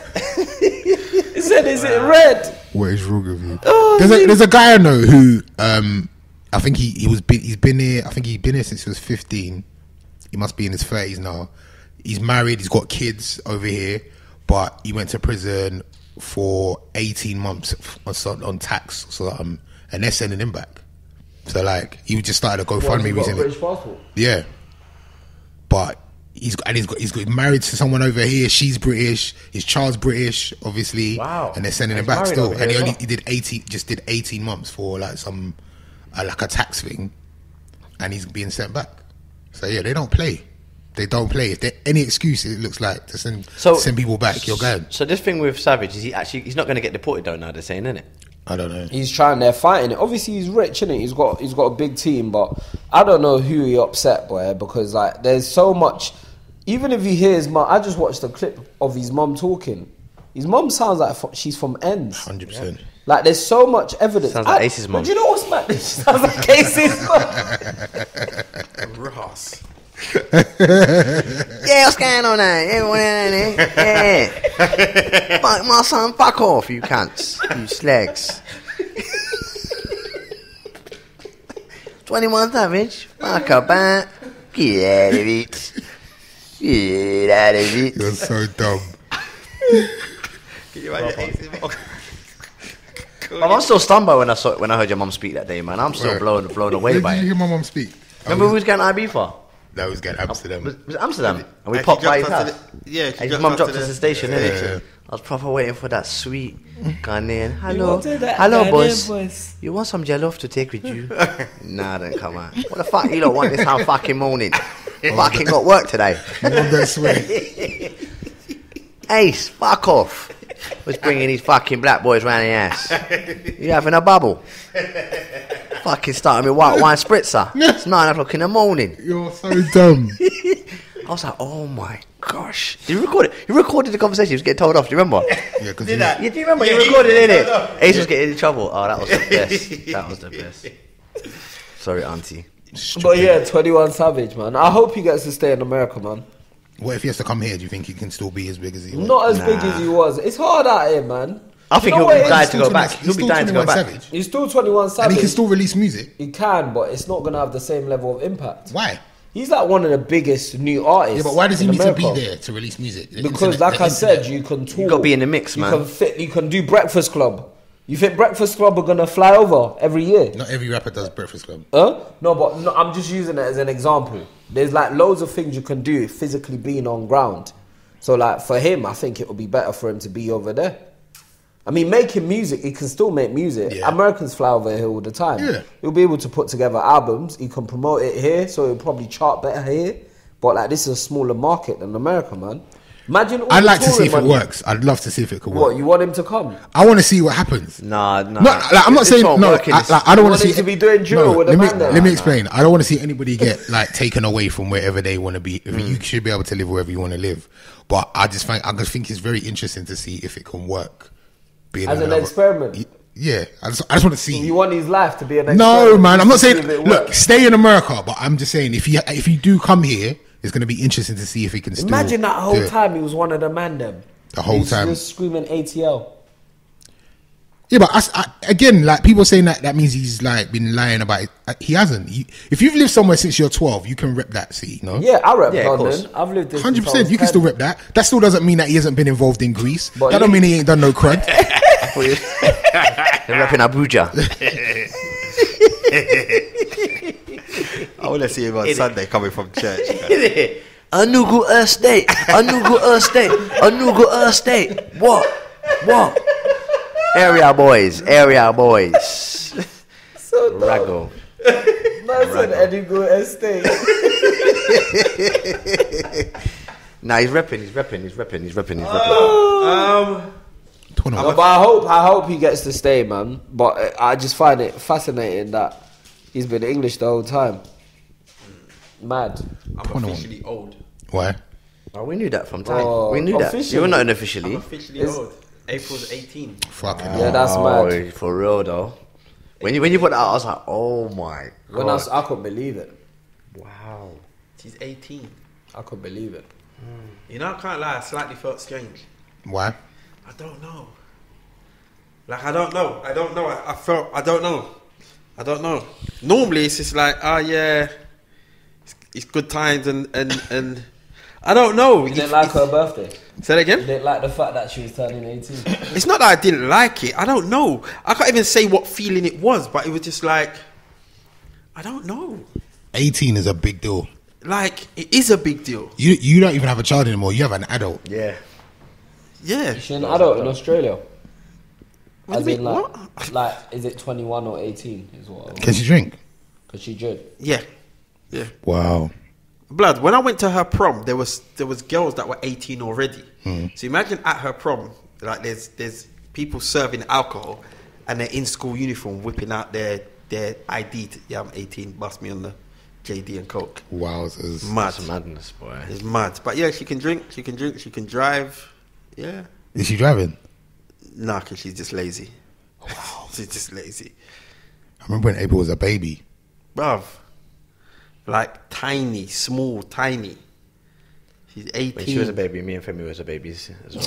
He said, "Is it red?" What is wrong with you? There's a guy I know who I think he's been here. I think he's been here since he was 15. He must be in his 30s now. He's married. He's got kids over here, but he went to prison for 18 months on tax. So and they're sending him back. So like he just started a GoFundMe recently. British passport. Yeah, but he's got married to someone over here. She's British. His child's British, obviously. Wow. And they're sending him back still. And he did 18 months for like some like a tax thing, and he's being sent back. So yeah, they don't play. If there's any excuse, it looks like to send people back, you're going. So this thing with Savage, is he's not going to get deported though now, they're saying, isn't it? I don't know. He's trying, they're fighting it. Obviously he's rich, isn't he? He's got a big team, but I don't know who he upset, boy, because like there's so much. Even if you hear his mum, I just watched a clip of his mum talking. His mum sounds like she's from Ends. 100%. Like there's so much evidence. Sounds like Ace's mum. Do you know what's mad? She sounds like Ace's mum. Ross. Yeah, what's going on there? Yeah. Fuck my son, fuck off, you cunts. You slags. 21 Savage. Fuck about. Get out of it. Get out of it. You're so dumb. Can you imagine Ace's mum? I'm still stunned by when I heard your mum speak that day, man. I'm still blown away by Did it. you hear my mum speak? Remember we was going to IB for? That was going to Amsterdam. Was it Amsterdam? And we And popped she by his jumped house. up to the- And his mum dropped us to the station, innit? I was proper waiting for that sweet Ghanaian. Hello, boys. You want some jollof to take with you? Nah, don't come out. What the fuck you lot want this whole fucking morning? Fucking got work today. My mum don't swear. Ace, fuck off. Was bringing these fucking black boys round the ass. You having a bubble? Fucking starting with white wine spritzer. It's 9 o'clock in the morning. You're so dumb. I was like, oh my gosh. Did you record it? You recorded the conversation. He was getting told off. Do you remember? Yeah, because You do you remember? You recorded it, innit? Ace was getting in trouble. Oh, that was the best. That was the best. Sorry, auntie. But yeah, 21 Savage, man. I hope he gets to stay in America, man. What if he has to come here? Do you think he can still be as big as he was? Not as big as he was. It's hard out here, man. I think You know he'll be what it dying is? to go back. He'll be dying to go back. Savage. He's still 21 Savage. And he can still release music. He can, but it's not going to have the same level of impact. Why? He's like one of the biggest new artists. Yeah, but why does he in need America. to be there to release music? Because, like I said, you can talk. You got to be in the mix, man. You can do Breakfast Club. You think Breakfast Club are going to fly over every year? Not every rapper does Breakfast Club. No, but no, I'm just using it as an example. There's like loads of things you can do physically being on ground. So like for him, I think it would be better for him to be over there. I mean, making music, he can still make music. Yeah. Americans fly over here all the time. Yeah. He'll be able to put together albums. He can promote it here, so he'll probably chart better here. But like, this is a smaller market than America, man. Imagine all I'd the like to see if it touring money. works. I'd love to see if it could work. What, you want him to come? I want to see what happens. Nah. No, like, I'm not This saying won't no. work in this- I don't want want to him see to be doing drill with the man there. Let me explain. I don't want to see anybody get like taken away from wherever they want to be. You should be able to live wherever you want to live. But I just think it's very interesting to see if it can work. Being As an another- experiment? Yeah, I just want to see. You want his life to be an experiment? No, man. I'm not just to saying see if it look, works. stay in America. But I'm just saying if you do come here, it's going to be interesting to see if he can still. Imagine that do whole it. time he was one of the man them. The whole He's time. just screaming ATL. Yeah, but again, like people saying that means he's like been lying about it. He hasn't. If you've lived somewhere since you're 12, you can rep that. See, no? Yeah, I rep Yeah, of course. London. I've lived this 100%. You can still rep that. That still doesn't mean that he hasn't been involved in Greece. But That don't mean he ain't done no crud. They're rapping Abuja. I want to see him on Sunday coming from church. Anugu Estate. What? Area boys. So Rago. Man said Enugu Estate. Nah, he's repping. No, but I hope he gets to stay, man. But I just find it fascinating that he's been English the whole time. Mad. I'm officially old. Why? Oh, we knew that from time. Oh, we knew that. officially? You're not unofficially. I'm officially old. April's 18. Fucking Yeah, that's mad. Oh, for real though. When you put that out, I was like, oh my god. I couldn't believe it. Wow. She's 18. I couldn't believe it. You know, I can't lie. I slightly felt strange. Why? I don't know. Like, I don't know. I don't know. Normally, it's just like, oh yeah, it's good times and I don't know. You didn't like her birthday? Say that again? You didn't like the fact that she was turning 18? It's not that I didn't like it. I don't know. I can't even say what feeling it was, but it was just like, I don't know. 18 is a big deal. Like, it is a big deal. You don't even have a child anymore. You have an adult. Yeah. Yeah. She's an adult in Australia. What As do you in, mean? like, What? like, is it 21 or 18? Is what? Can she drink? Because she did. Yeah. Yeah. Wow. Blood, when I went to her prom, there was girls that were 18 already. So imagine at her prom, like there's people serving alcohol and they're in school uniform whipping out their ID. Yeah, I'm 18, bust me on the JD and Coke. Wow. It's Mad. That's madness, boy. It's mad. But yeah, she can drink, she can drive. Yeah. Is she driving? Nah, because she's just lazy. Wow. She's just lazy. I remember when April was a baby. Bruv. Like tiny, small, tiny. She's 18. When she was a baby, me and Femi was a babies as well.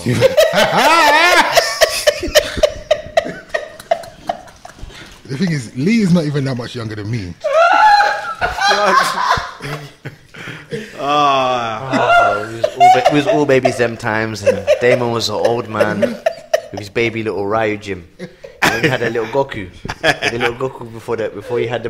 The thing is, Lee is not even that much younger than me. We was all babies them times, and Damon was an old man with his baby little Ryu Jim. And he had a little Goku. Before he had the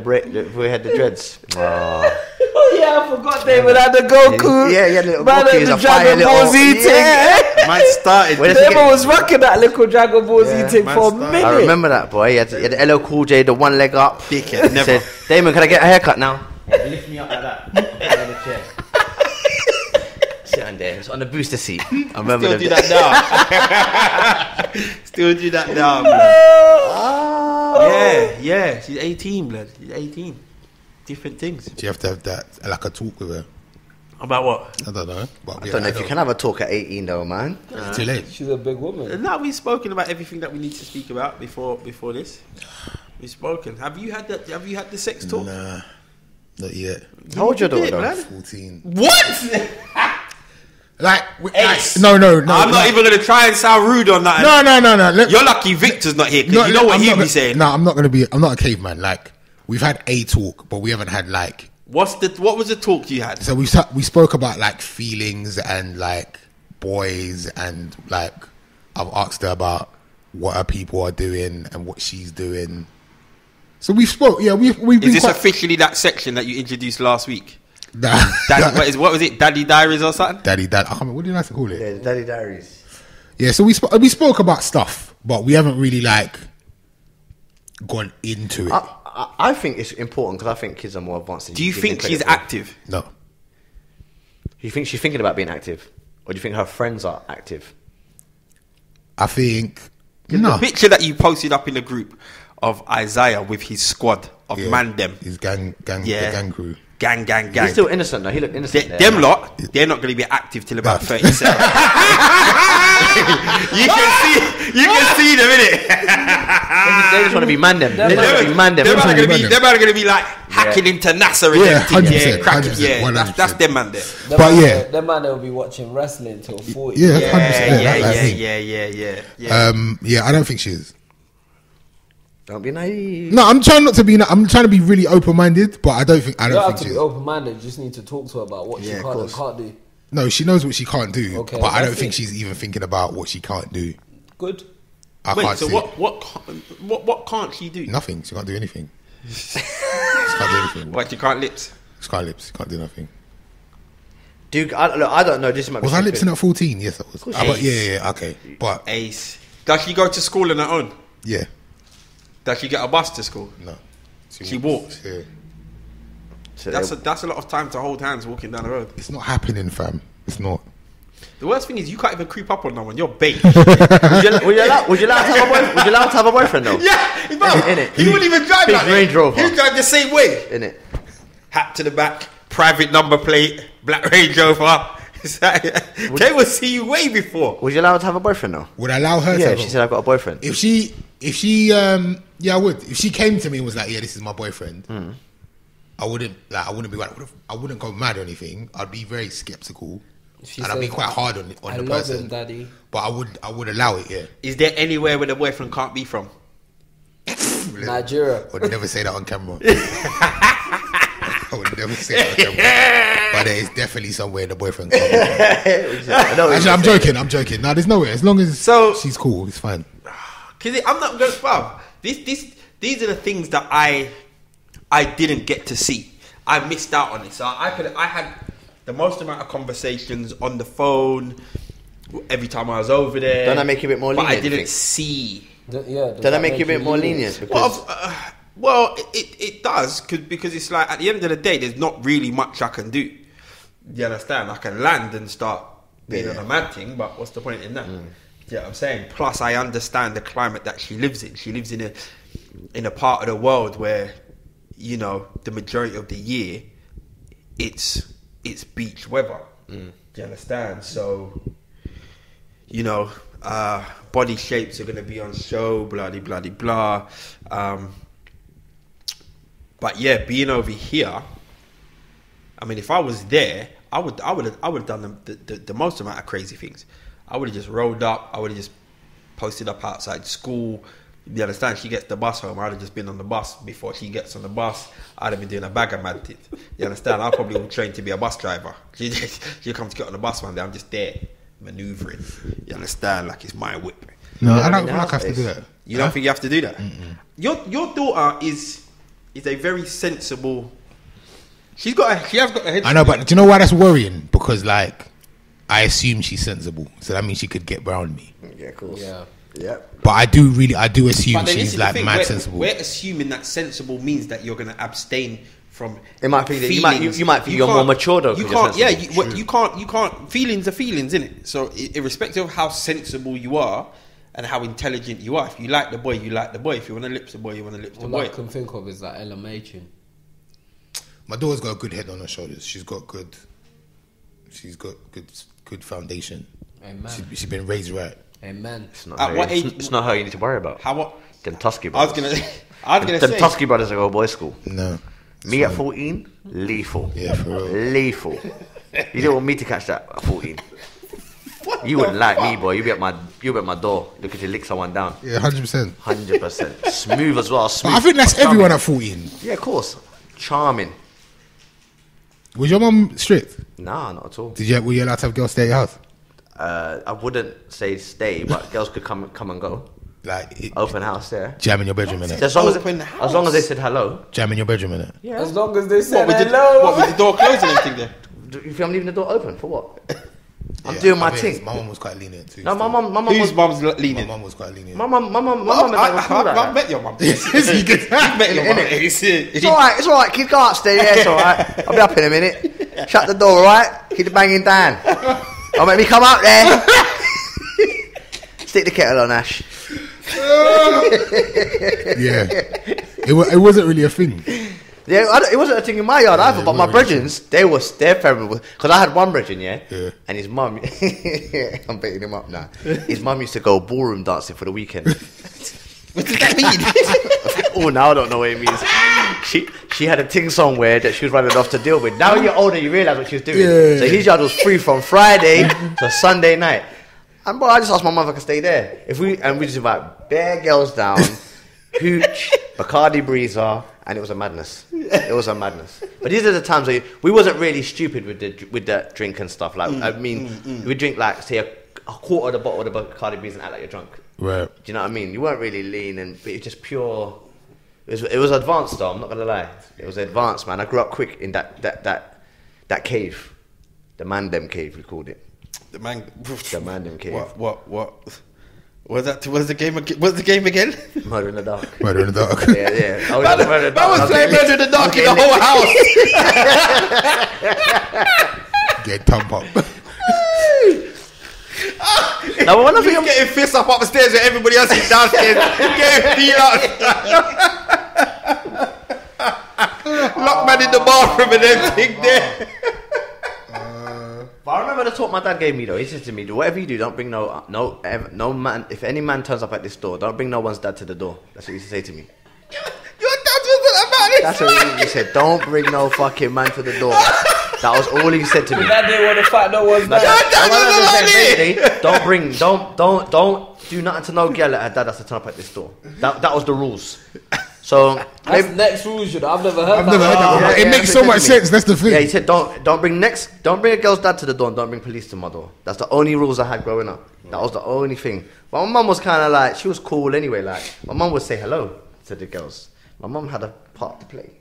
dreads. Oh. Oh yeah, I forgot David had the Goku. Yeah, he had a little Man Goku. had He's the a fire Dragon Ball little... Z thing. Yeah. Man started. Where does he Damon get- was rocking that little Dragon Ball Z thing man for a started. minute. I remember that, boy. He had the LL Cool J, the one leg up. Dickhead, He never. said, Damon, can I get a haircut now? Yeah, lift me up like that. Put me on the chair. Sit on there. It's on the booster seat. I remember Still the- do that now. Still do that now, man. Yeah. She's 18, blood. She's 18. Different things. Do you have to have that, like a talk with her? About what? I don't know. But I don't know if you can have a talk at 18 though, man. It's too late. She's a big woman. Now we've spoken about everything that we need to speak about before this. We've spoken. Have you had the sex talk? Nah, not yet. How old your daughter did, though? man. 14. What? Ace. No. I'm not even going to try and sound rude on that. No. You're lucky Victor's not here because you know what he'd be saying. No, I'm not a caveman. Like, we've had a talk, but we haven't had like. What was the talk you had? So we spoke about like feelings and like boys and like I've asked her about what her people are doing and what she's doing. So we spoke. Yeah, we've been. Is this quite, officially that section that you introduced last week? Daddy, What was it? Daddy Diaries or something? Dad. I can't remember, what did I call it? Yeah, the Daddy Diaries. Yeah, so we spoke about stuff, but we haven't really like gone into it. I think it's important because I think kids are more advanced than Do you give think them she's credit for. active? No, Do you think she's thinking about being active? Or do you think her friends are active? I think The no. picture that you posted up in the group of Isaiah with his squad of man them. His gang, Yeah. the gang crew. Gang. He's still innocent though. He looked innocent. there. Them lot, they're not going to be active till about 37. you can see them, innit? They just want to be man them. They just want to be man them. They're wanna be man them. going to be like hacking into NASA and Yeah, everything. 100%, Cracking. 100%, Yeah, 100%. that's them man there. Them man will be watching wrestling till 40. Yeah, 100%. That's it. Yeah. I don't think she is. Don't be naive. No, I'm trying not to be. I'm trying to be really open-minded, but I don't think You don't have she to be is. open-minded. You just need to talk to her about what she Yeah, of can and course. can't do. No, she knows what she can't do, Okay, but I don't that's think it. she's even thinking about what she can't do. Good. I Wait, can't so see what can't she do? nothing. She can't do anything. She can't do anything. What, you can't lips? She can't lips. She can't do nothing. Dude, I don't know. This might Was be I stupid. lipsing at 14? Yes, I was. course But she yeah, okay. But Ace. Does she go to school on her own? yeah, Does she get a bus to school? no. She walked. Yeah. So That's a lot of time to hold hands walking down the road. It's not happening, fam. It's not. The worst thing is you can't even creep up on no one. You're bait. would you allow to have a boyfriend though? Yeah, innit? He wouldn't even drive Big like Range that. Rover. He drive the same way. Innit? Hat to the back, private number plate, black Range Rover. They will see you way before. Would you allow her to have a boyfriend though? Would I allow her? Yeah, to if she said I've got a boyfriend. If she, yeah, I would. If she came to me and was like, yeah, this is my boyfriend, I wouldn't be like, I wouldn't go mad or anything. I'd be very skeptical, and I'd be quite hard on the person. I love him, daddy. But I would allow it. Yeah. Is there anywhere where the boyfriend can't be from? Nigeria. I would never say that on camera. I would never say that on camera. But there is definitely somewhere the boyfriend can't be. Actually, I'm joking. No, there's nowhere. As long as she's cool, it's fine. Because I'm not going to bruv. These are the things that I didn't get to see. I missed out on it. So I had the most amount of conversations on the phone every time I was over there. Don't that make you a bit more lenient? But I didn't see. Does that make you a bit more lenient? Because Well, it does because it's like at the end of the day, there's not really much I can do. You understand? I can land and start being on a mad thing, but what's the point in that? You know what I'm saying? Plus, I understand the climate that she lives in. She lives in a part of the world where, you know, the majority of the year, it's beach weather. Do you understand? So, you know, body shapes are going to be on show, blah, blah, blah, blah. But yeah, being over here, I mean, if I was there, I would have done the most amount of crazy things. I would have just rolled up. I would have just posted up outside school. You understand? She gets the bus home. I'd have just been on the bus before she gets on the bus. I'd have been doing a bag of mad things. You understand? I probably would train to be a bus driver. She comes to get on the bus one day. I'm just there maneuvering. You understand? Like it's my whip. No, I don't have to do that. You don't think you have to do that? Your daughter is a very sensible. She has got a head. I know, but do you know why that's worrying? Because like, I assume she's sensible, so that means she could get around me. yeah, of course. Yeah. But I do assume But then this she's is the like thing, mad sensible. We're assuming that sensible means that you're going to abstain from. It might be that feelings. you might think you're more mature though. You can't. Yeah, you can't. Feelings are feelings, innit? So irrespective of how sensible you are and how intelligent you are, if you like the boy, you like the boy. If you want to lips the boy, you want to lips the All boy. I can think of is that Ella Machin. My daughter's got a good head on her shoulders. She's got good foundation. Amen. She's been raised right. Amen. It's not At her. what age? It's not her you need to worry about. What? Them Tusky I was brothers. gonna Them say. Tusky brothers that go to boys' school. No. Me at 14, lethal. Yeah, for real. Lethal. You don't want me to catch that at 14. You wouldn't like me, boy. You be at my door looking to lick someone down. Yeah, 100%. 100%. Smooth as well. But Smooth. I think that's Charming. everyone at 14. Yeah, of course. Charming. Was your mum strict? Nah, not at all. Were you allowed to have girls stay at your house? I wouldn't say stay, but girls could come and go. Like Open house, yeah. jam in your bedroom in it. As long Open as long as they said hello. Jam in your bedroom in it. Yeah. As long as they said What hello. with the door closed and everything there? You think I'm leaving the door open for what? I'm Yeah, doing my I mean, thing. My mum was quite lenient too. No, my mum Whose was. mum's My leaning? mum was quite lenient. My mum was cool like I've that. met your mum. You get I've met your mum. It's alright, kids go upstairs, yeah, it's alright. I'll be up in a minute. Shut the door, alright? Keep the banging down. Don't make me come up there. Stick the kettle on, Ash. Yeah, it wasn't really a thing. Yeah, it wasn't a thing in my yard either, but my brethrens, they're favorable. Because I had one brethren, yeah, and his mum, I'm beating him up now. His mum used to go ballroom dancing for the weekend. What does that mean? Oh, now I don't know what it means. She had a ting somewhere that she was running off to deal with. Now you're older, you realise what she was doing. Yeah. So his yard was free from Friday to Sunday night. And bro, I just asked my mum if I could stay there. We just invite bare girls down, hooch, Bacardi Breezer, and it was a madness. It was a madness. But these are the times where we wasn't really stupid with the drink and stuff. Like I mean, we drink like say a quarter of the bottle of the Bacardi Breezer and act like you're drunk. Right. Do you know what I mean? You weren't really lean, but it was just pure. It was advanced though. I'm not gonna lie. It was advanced, man. I grew up quick in that cave, the Mandem cave we called it. The man. The Mandem cave. What? What's the game again? Murder in the dark. Murder in the dark. Yeah. Oh, Man was playing Murder in the Dark in the whole house. Get thump up. No, one of He's getting fists up upstairs and everybody else is downstairs getting beat up. Lock man in the bathroom and everything there. But I remember the talk my dad gave me though. He said to me, "Whatever you do, don't bring no man. If any man turns up at this door, don't bring no one's dad to the door." That's what he used to say to me. Your dad wasn't about this. That's what he said. Don't bring no fucking man to the door. That was all he said to me. Dad didn't want to fight no one's dad. Don't do nothing to no girl that her dad has to turn up at this door. That was the rules. So that's next rules, you know. I've never heard that. Yeah, it makes so much sense. That's the thing. Yeah, he said don't bring a girl's dad to the door and don't bring police to my door. That's the only rules I had growing up. That was the only thing. But my mum was kind of like, she was cool anyway. Like my mum would say hello to the girls. My mum had a part to play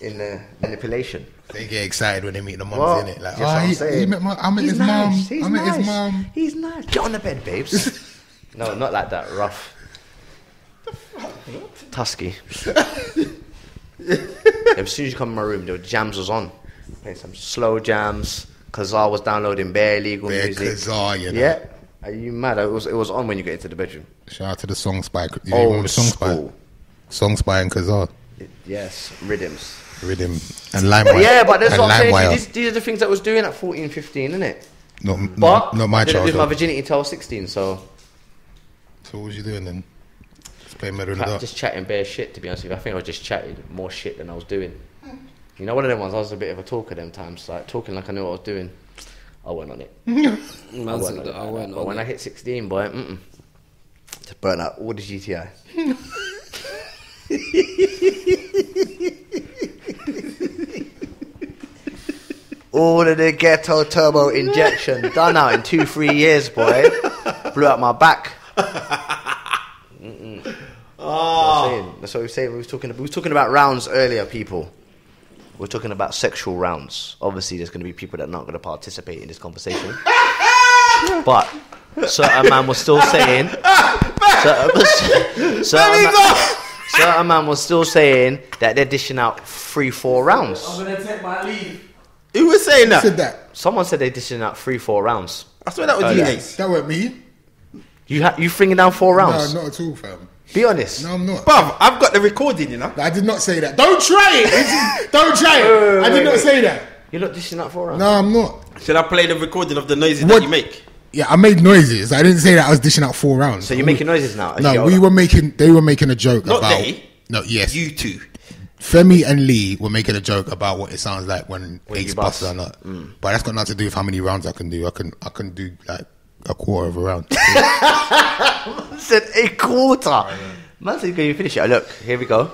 in the manipulation. They get excited when they meet the mums, innit? Like, I met his mum. He's nice. Get on the bed, babes. No, not like that. Rough. Tusky. As soon as you come in my room, the jams was on. Playing some slow jams. Kazaa was downloading bare illegal music. Kazaa, you know. Yeah. Are you mad? It was on when you get into the bedroom. Shout out to the Song Spy. Song Spy and Kazaa. Yes, rhythms. Rhythm and LimeWire. Yeah, but that's what I'm saying. These are the things I was doing at 14, 15, innit? Not my I didn't lose childhood. my virginity until I was 16, so... So what was you doing then? Just playing Murder in the Dark? Just chatting bare shit, to be honest with you. I think I was just chatting more shit than I was doing. You know, one of them ones, I was a bit of a talker them times, like talking like I knew what I was doing. I went on it. But when I hit 16, boy, just burn out all the GTI. All of the ghetto turbo injection done out in 2-3 years, boy. Blew out my back. That's what we were saying. We was talking about rounds earlier, people. We're talking about sexual rounds. Obviously, there's going to be people that are not going to participate in this conversation. But certain man was still saying. Certain man was still saying that they're dishing out 3-4 rounds. I'm gonna take my leave. Who was saying that? Who said that? Someone said they're dishing out 3-4 rounds. I swear that was you, Ace. That weren't me. You bringing down 4 rounds? No, not at all, fam. Be honest. No, I'm not. Bruv, I've got the recording, you know. I did not say that. Don't try it. Don't try it. I did not say that. You're not dishing out 4 rounds? No, I'm not. Should I play the recording of the noises that you make? Yeah, I made noises. I didn't say that I was dishing out 4 rounds. So you're making noises now? No, they were making a joke Not about... they. No, yes. You two. Femi and Lee were making a joke about what it sounds like when Ace you busts bust. or not. But that's got nothing to do with how many rounds I can do. I can do like a quarter of a round. I said a quarter. Man said you finish it. Oh, look, here we go.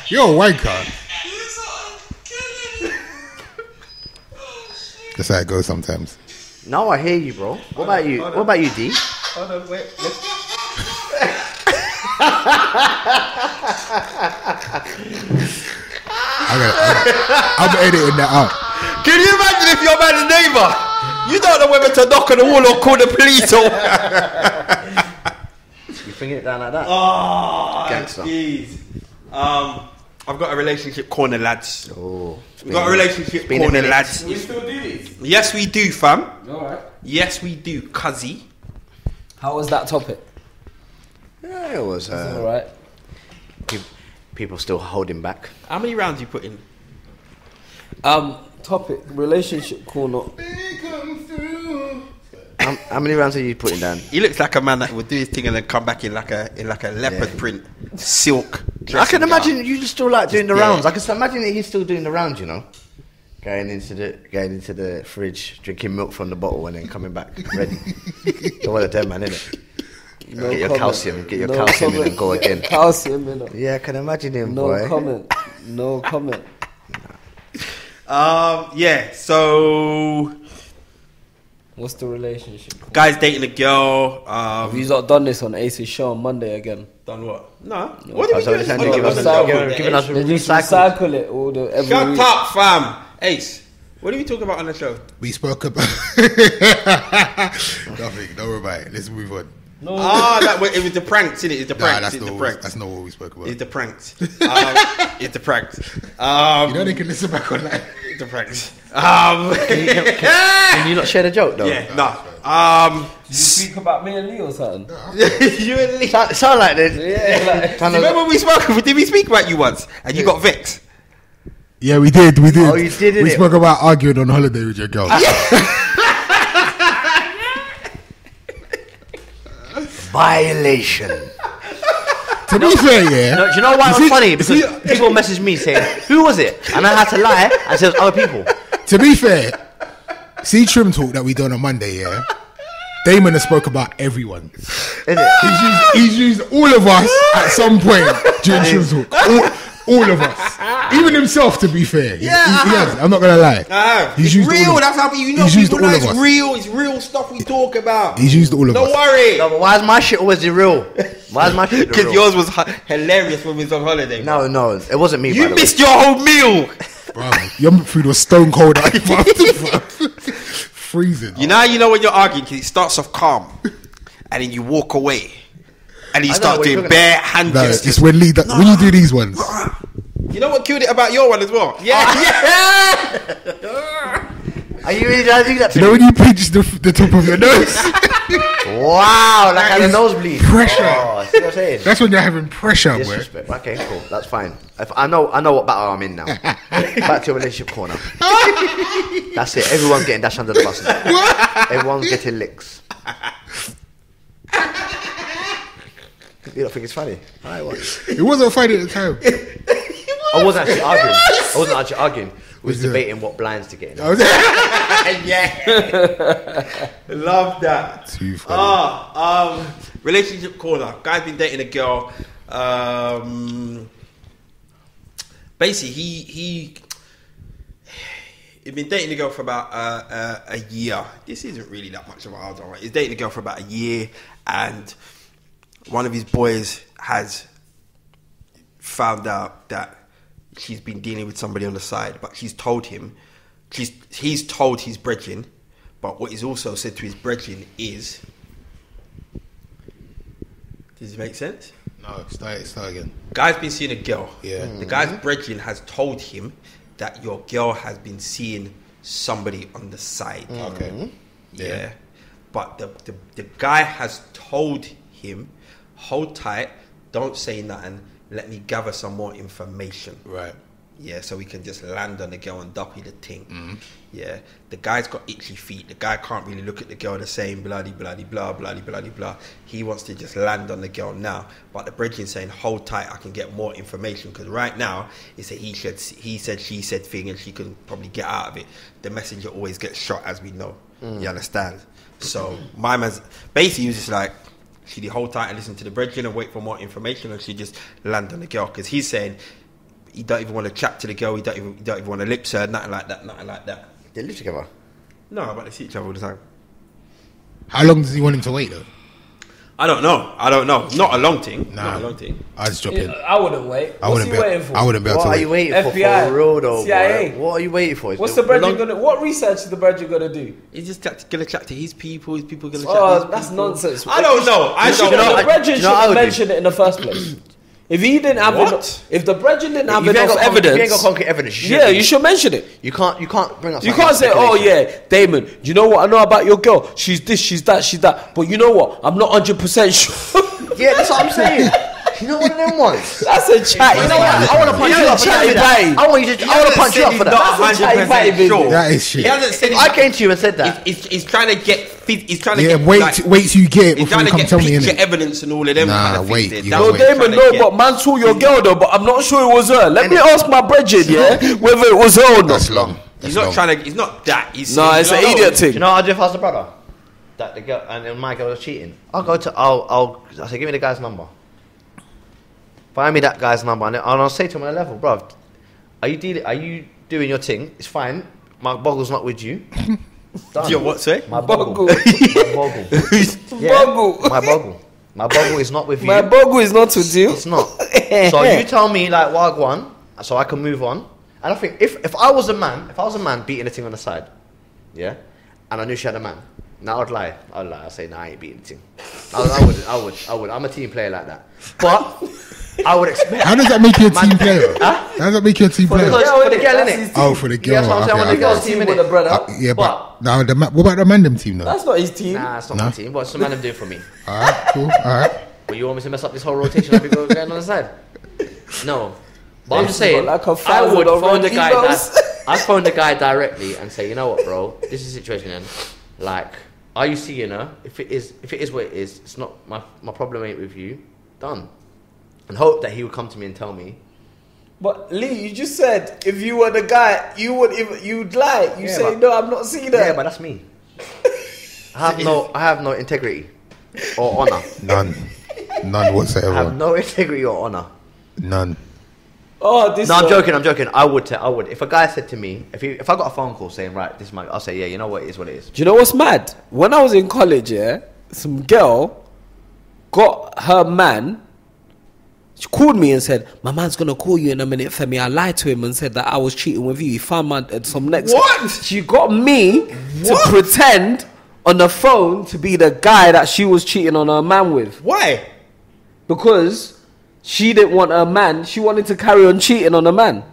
You're a wanker. That's how it goes sometimes. No, I hear you, bro. What about you? What about you, D? Hold on, wait. I'm editing that out. Can you imagine if you're my neighbour? You don't know whether to knock on the wall or call the police or... You bringing it down like that? Oh, Gangster. jeez. I've got a relationship corner, lads. Oh, We've got a relationship corner, lads. We still do this? Yes, we do, fam. Alright. Yes, we do, cuzzy. How was that topic? Yeah, it was. Alright. People still holding back. How many rounds you put in? Topic, relationship corner. How many rounds are you putting down? He looks like a man that would do his thing and then come back in like a leopard print, silk. I can imagine you just still like doing the rounds. I can imagine that he's still doing the rounds, you know, going into the fridge, drinking milk from the bottle, and then coming back ready. You're one of them, man, innit? Get your calcium in and go again. Calcium in it. Yeah, I can imagine him, No boy. comment. No comment. Yeah. So, What's the relationship? guys dating a girl. Have you not done this on Ace's show on Monday again? Done what? No. What did we do? Giving us They just recycle it all the every Shut week. up, fam. Ace, what did we talk about on the show? We spoke about nothing. Don't worry about it. Let's move on. No. It was the pranks, innit? It's the pranks. That's It's the not pranks. that's not what we spoke about. It's the pranks. It's the pranks. You know they can listen back on that. It's the pranks. Can you not share the joke though? Yeah, no. Did you speak about me and Lee or something? You and Lee. Sound like this. Yeah, like, Remember we spoke? Did we speak about you once? And you got vexed. Yeah, we did. We did. Oh, you did, We innit? spoke about arguing on holiday with your girl. Violation. To be fair, yeah. No, do you know why it was funny? Because people messaged me saying, "Who was it?" And I had to lie and say it was other people. To be fair, see Trim Talk that we done on Monday, yeah. Damon has spoke about everyone. Isn't it? He's used all of us at some point during Trim Talk. All of us, even himself. To be fair, he has. I'm not gonna lie. It's used all real. of- That's how you know he's used people all know of it's us. real. It's real stuff we talk about. He's used all of Don't us. worry. No, but why is my shit always the real? Why is my shit the Because real? yours was hilarious when we was on holiday. No, it wasn't me. by You the missed your whole meal. Bro, your food was stone cold. Freezing. You know when you're arguing, 'cause it starts off calm, and then you walk away, and you I know start what you're doing talking bare hand No, gestures. it's when Lee. When you do these ones, You know what killed it about your one as well? Yeah. Are you really trying to do that? you know when you pinch the top of your nose. Wow, like had a nosebleed. Pressure. Oh, see what I'm saying? That's when you're having pressure, bro. Disrespect. Okay, cool. That's fine. If I know what battle I'm in now. Back to your relationship corner. That's it. Everyone's getting dashed under the bus now. Everyone's getting licks. You don't think it's funny? Alright, what? It wasn't funny at the time. I wasn't actually arguing. We was debating what blinds to get in. Yeah. Love that. Too funny. Relationship corner. Guy's been dating a girl. Basically, he'd been dating a girl for about a year. This isn't really that much of a hard one, right? He's dating a girl for about a year, and one of his boys has found out that she's been dealing with somebody on the side, but he's told his brethren, but what he's also said to his brethren is, does it make sense? No, start again. Guy's been seeing a girl. Yeah. The guy's brethren has told him that your girl has been seeing somebody on the side. Okay. Yeah. But the guy has told him, hold tight, don't say nothing, let me gather some more information. Right. Yeah, so we can just land on the girl and duppy the thing. Yeah, the guy's got itchy feet. The guy can't really look at the girl the same, bloody, bloody, blah, bloody, bloody, blah. He wants to just land on the girl now. But the brethren's saying, hold tight, I can get more information. Because right now, it's a he said, she said thing, and she can probably get out of it. The messenger always gets shot, as we know. You understand? So, my man's basically, he was just like, she did hold tight and listen to the brethren and wait for more information, and she just land on the girl. Because he's saying, he don't even want to chat to the girl. He don't even want to lips her. Nothing like that. They live together. No, but they see each other all the time. How long does he want him to wait though? I don't know. Not a long thing. Nah. Not a long thing. I'll just drop in. I wouldn't wait. I What's wouldn't he waiting for? I wouldn't be able What to are wait. you waiting FBI, for real though, CIA. boy? What are you waiting for? What's the brethren gonna? What research is the brethren gonna do? He's just gonna chat to his people. His people gonna chat Oh, to his that's people. nonsense. I don't know. The brethren you know what I should would do? mention it in the first place. If he didn't have What? enough, if the brethren didn't have If you ain't enough got concrete- if you ain't got evidence, concrete evidence. yeah, you should mention it. You can't bring us. You can't say, "Oh yeah, Damon, you know what I know about your girl? She's this, she's that, she's that." But you know what? I'm not 100% sure. Yeah, that's what I'm saying. You know one of them ones. That's a chat. You know what? I want to punch you up for that. I want to punch you up for that. That's a chatty patty business. That is shit. He hasn't said. I came to you and said that. He's trying to get. He's trying to Yeah, get. wait like, till you get it He's before trying you to come get tell me picture innit? evidence and all of them. Nah, kind of wait, things. you That's gotta No, what wait. he's Damon, trying to no, get. but man saw your girl though. But I'm not sure it was her. Let me ask my brethren, yeah, whether it was her or not. That's long. He's That's not long. trying to. He's not that. He's No, it's an idiot Do you thing. know what I do if I was the brother? That the girl and my girl was cheating. I'll say, give me the guy's number. Find me that guy's number, and I'll say to him on a level, bro. Are you doing your thing? It's fine. My boggle's not with you. Done. Your what? Say? My boggle. Boggle. My boggle. Yeah, Boggle. My boggle. My boggle is not with you. My boggle is not with you. It's not. So you tell me like Wagwan, so I can move on, And I think if I was a man beating a thing on the side, yeah, and I knew she had a man, now I'd lie. I'd say, nah, I ain't beating the thing. I would. I'm a team player like that. But I would expect. How does that make you a team player? How does that make you a team player? For the girl, innit? Oh, for the girl. Yeah, that's what I'm saying. I want the girl's team, with the innit? brother. Yeah, but now what about the Mandem team though? That's not his team. Nah, it's not my team. What's the man them doing for me? Alright, cool. Alright. But you want me to mess up this whole rotation I've been going on the side? No. But I'm just saying, like I would phone the guy. emails. I'd phone the guy directly and say, you know what, bro, this is the situation. Then, like, are you seeing her? If it is what it is, it's not my problem. Ain't with you. Done. And hope that he would come to me and tell me. But Lee, you just said if you were the guy, you'd lie. You say but- no, I'm not seeing that. Yeah, but that's me. I have no integrity or honor. None I have whatsoever. no integrity or honor. None. Oh, this. No, I'm joking. I would. If a guy said to me, if I got a phone call saying, right, this is my, I'll say, yeah, you know what, it is what it is. Do you know what's mad? When I was in college, yeah, some girl got her man. She called me and said, my man's gonna call you in a minute, Femi. I lied to him and said that I was cheating with you. He found some next. What? She got me to pretend on the phone to be the guy that she was cheating on her man with. Why? Because she didn't want her man. She wanted to carry on cheating on her man.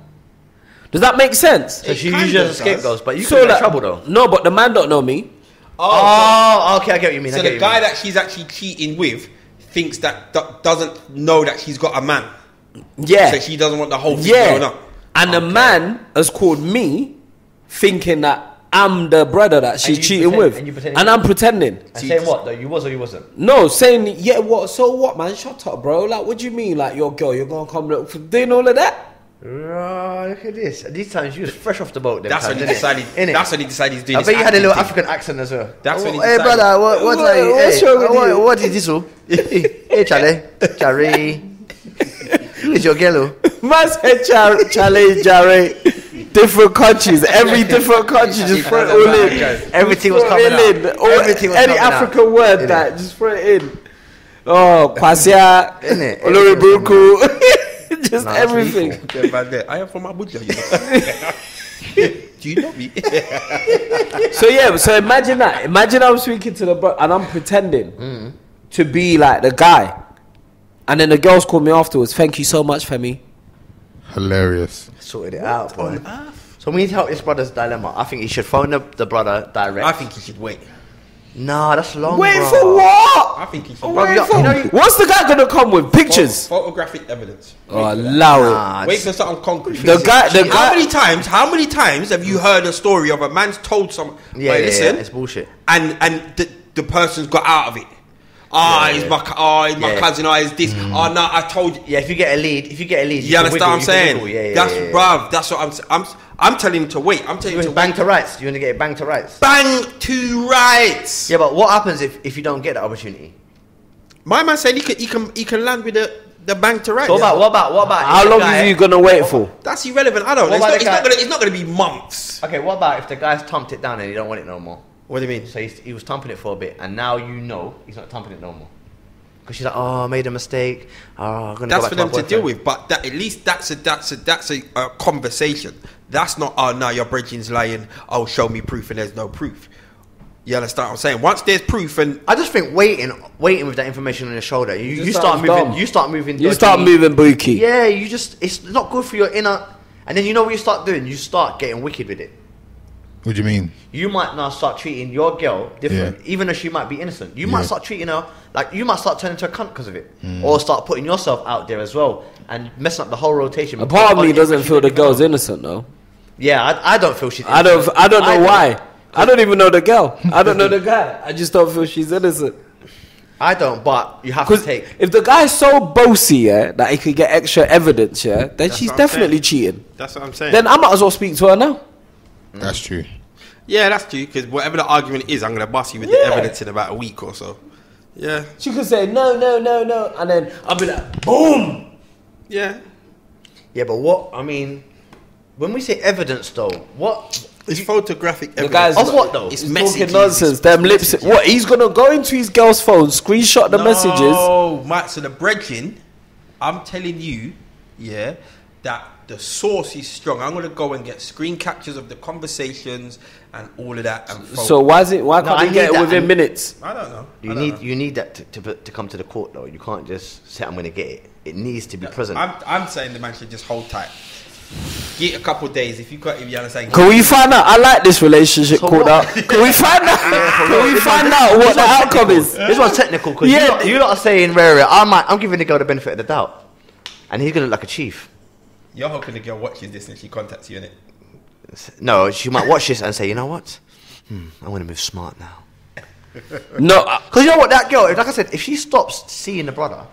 Does that make sense? So she kinda usually has does. scapegoats, but you So could get in like- trouble though. No, but the man don't know me. Oh, okay, I get what you mean. So the guy that she's actually cheating with thinks that doesn't know that she's got a man. Yeah. So she doesn't want the whole thing Yeah. going up. And the man has called me thinking that I'm the brother that she's you cheating pretend- with. and you pretending- And I'm pretending. And saying what though? You was or you wasn't? No, saying, yeah, what? So what, man? Shut up, bro. Like, what do you mean? Like, your girl, you're going to come look for doing all of that? Oh, look at this. At these times, you was fresh off the boat. Them That's when times, he innit? decided. Innit? That's when he decided he's doing. I this bet you had a acting little thing. African accent as well. That's when he Hey, decided. brother, what's What's wrong with you? what is this? Hey, Charlie. It's your girl. Man said, Charlie, Jerry. Different countries. Every different country. Just throw it all in. Everything was Throw coming it out. in. Or Everything was any coming out. African word Innit? that, just throw it in. Oh, Kwasia. Innit? Olori Everything was Buruku. Just Nah, that's everything. lethal. Yeah, man, I am from Abuja. You know? Do you know me? So yeah, so imagine that. Imagine I'm speaking to the bro and I'm pretending to be like the guy, and then the girls call me afterwards. Thank you so much, Femi. Hilarious. Sorted it out, boy. So we need to help this brother's dilemma. I think he should phone the brother direct. I think he should wait. Nah, that's long. Wait bro. for what? I think he should Wait you for know you- what's the guy gonna come with? Pictures? Photographic evidence. Oh, allow it. Nah, Wait for something concrete. The guy. How many times have you heard a story of a man's told someone, Yeah, "Wait, yeah, listen," yeah, it's bullshit. and the person's got out of it. He's my Yeah. cousin. He's this. Oh no, I told you. Yeah, if you get a lead, You understand what I'm saying? Yeah, That's yeah. bruv. That's what I'm telling him to wait. I'm telling You him want to bang wait. to rights. You want to get it bang to rights. Bang to rights. Yeah, but what happens if you don't get that opportunity? My man said he can land with the bang to rights. So what about? How if the long guy- is you gonna wait for? That's irrelevant. I don't know. What about It's not gonna be months. Okay, what about if the guy's thumped it down and he don't want it no more? What do you mean? So he was thumping it for a bit, and now you know he's not thumping it no more. Because she's like, oh, I made a mistake. Oh, I'm gonna That's go back for them my to deal boyfriend." with, but at least that's a conversation. That's not, oh no, your bridging's lying. Oh, show me proof, and there's no proof. You understand what I'm saying? Once there's proof, and I just think waiting with that information on your shoulder, you just start sounds moving. dumb. You start moving. You dodgy. start moving bookie. Yeah, it's not good for your inner. And then you know what you start doing? You start getting wicked with it. What do you mean? You might now start treating your girl different, Yeah. even though she might be innocent. You might Yeah. start treating her like you might start turning into a cunt because of it, or start putting yourself out there as well and messing up the whole rotation. A part of me On doesn't everything feel the that you girl's know. innocent though. Yeah, I don't feel she's. I don't know do. why. I don't even know the girl. I don't know the guy. I just don't feel she's innocent. I don't, but you have to Because take. if the guy's so bossy, yeah, that he could get extra evidence, yeah, then she's what I'm definitely saying. cheating. that's what I'm saying. Then I might as well speak to her now. That's true. Yeah, that's true. Because whatever the argument is, I'm gonna bust you with the Yeah. evidence in about a week or so. Yeah, She could say no, and then I'll be like, boom. yeah. Yeah, but what I mean, when we say evidence, though, what? It's photographic evidence. guy's- Of what though? It's He's messages. talking nonsense. It's Them lips. messages. What? He's gonna go into his girl's phone, screenshot the messages. Oh, Mike. So the bridging, I'm telling you, yeah, that the source is strong. I'm gonna go and get screen captures of the conversations and all of that. And so why can't you get it within minutes? I don't know. You need that to come to the court though. You can't just say I'm going to get it. It needs to be present. I'm saying the man should just hold tight. Get a couple of days if you understand. Can we find out? I like this relationship called out. Can we find out? Can we find out what the outcome is? This one's technical because you lot are saying rare. I'm giving the girl the benefit of the doubt, and he's going to look like a chief. You're hoping the girl watches this and she contacts you, innit? No, she might watch this and say, you know what? I want to move smart now. No, because you know what, that girl, like I said, if she stops seeing the brother,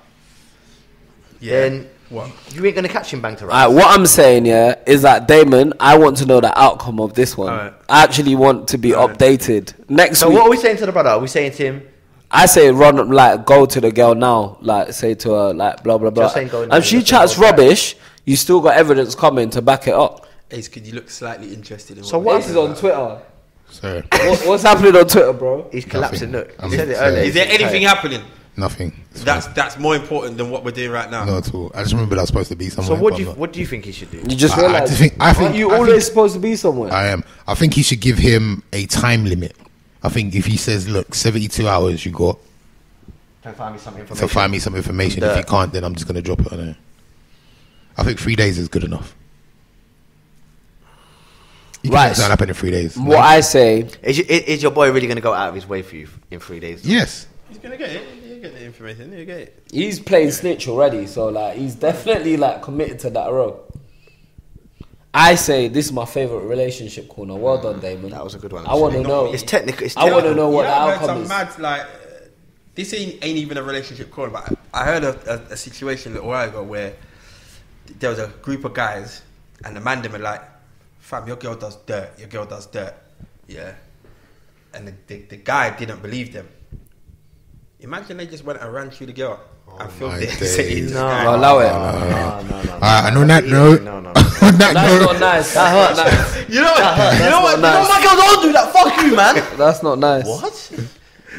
then you ain't going to catch him bang to right. What I'm saying, is that Damon, I want to know the outcome of this one. Right. I actually want to be updated next week. So what are we saying to the brother? Are we saying to him? I say go to the girl now, say to her, blah, blah, blah. And if she chats rubbish, you still got evidence coming to back it up. Ace, could you look slightly interested in what Ace is on Twitter? Sorry. What's happening on Twitter, bro? He's collapsing. Look, he said it earlier. Is there anything happening? Nothing. That's more important than what we're doing right now. Not at all. I just remember I was supposed to be somewhere. So what do you think he should do? You just realised. Aren't you always supposed to be somewhere? I am. I think he should give him a time limit. I think if he says, look, 72 hours you got to find me some information. So find me some information. If you can't, then I'm just going to drop it on there. I think 3 days is good enough. You can make that happen in 3 days. What I say is your boy really going to go out of his way for you in 3 days? Yes. He's going to get it. He'll get the information. He'll get it. He's playing snitch already, so he's definitely committed to that role. I say this is my favourite relationship corner. Well done, Damon. That was a good one. I want to know. It's technical. I want to know what the outcome is. Mad, this ain't even a relationship corner. But I heard a situation a little while ago where there was a group of guys and the man them were like, fam, your girl does dirt. Yeah. And the guy didn't believe them. Imagine they just went and ran through the girl and filmed it. Allow it. No. And on that note, that's not nice. That hurt. Nice. You know what? My girl don't do that. Fuck you, man. That's not nice. What?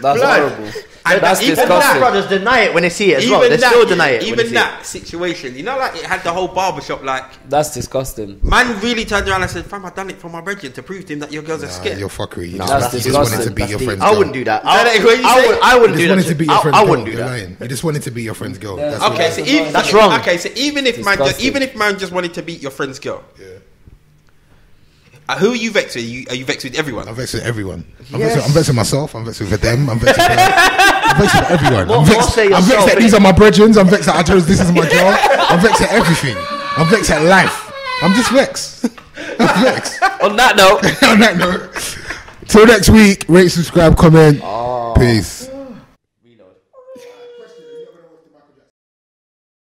That's horrible. And that's disgusting. Brothers deny it when they see it as well. They still deny it. Even that situation, it had the whole barbershop That's disgusting. Man really turned around and said, fam, I done it for my brethren to prove to him that your girl's a skit. You're fuckery. You just wanted to be your friend's girl. I wouldn't do that. I wouldn't do that. You just wanted to be your friend's girl. I wouldn't do that. You just wanted to be your friend's girl. Okay, so that's wrong. Okay, so even if man just wanted to beat your friend's girl. Yeah. Who are you vexed with? Are you vexed with everyone? I'm vexed with everyone. I'm vexed with myself. I'm vexed with them. I'm vexed with everyone. I'm vexed that these are my brethren. I'm vexed that I chose this is my job. I'm vexed at everything. I'm vexed at life. I'm just vexed. I'm vexed. On that note. Till next week, rate, subscribe, comment. Peace.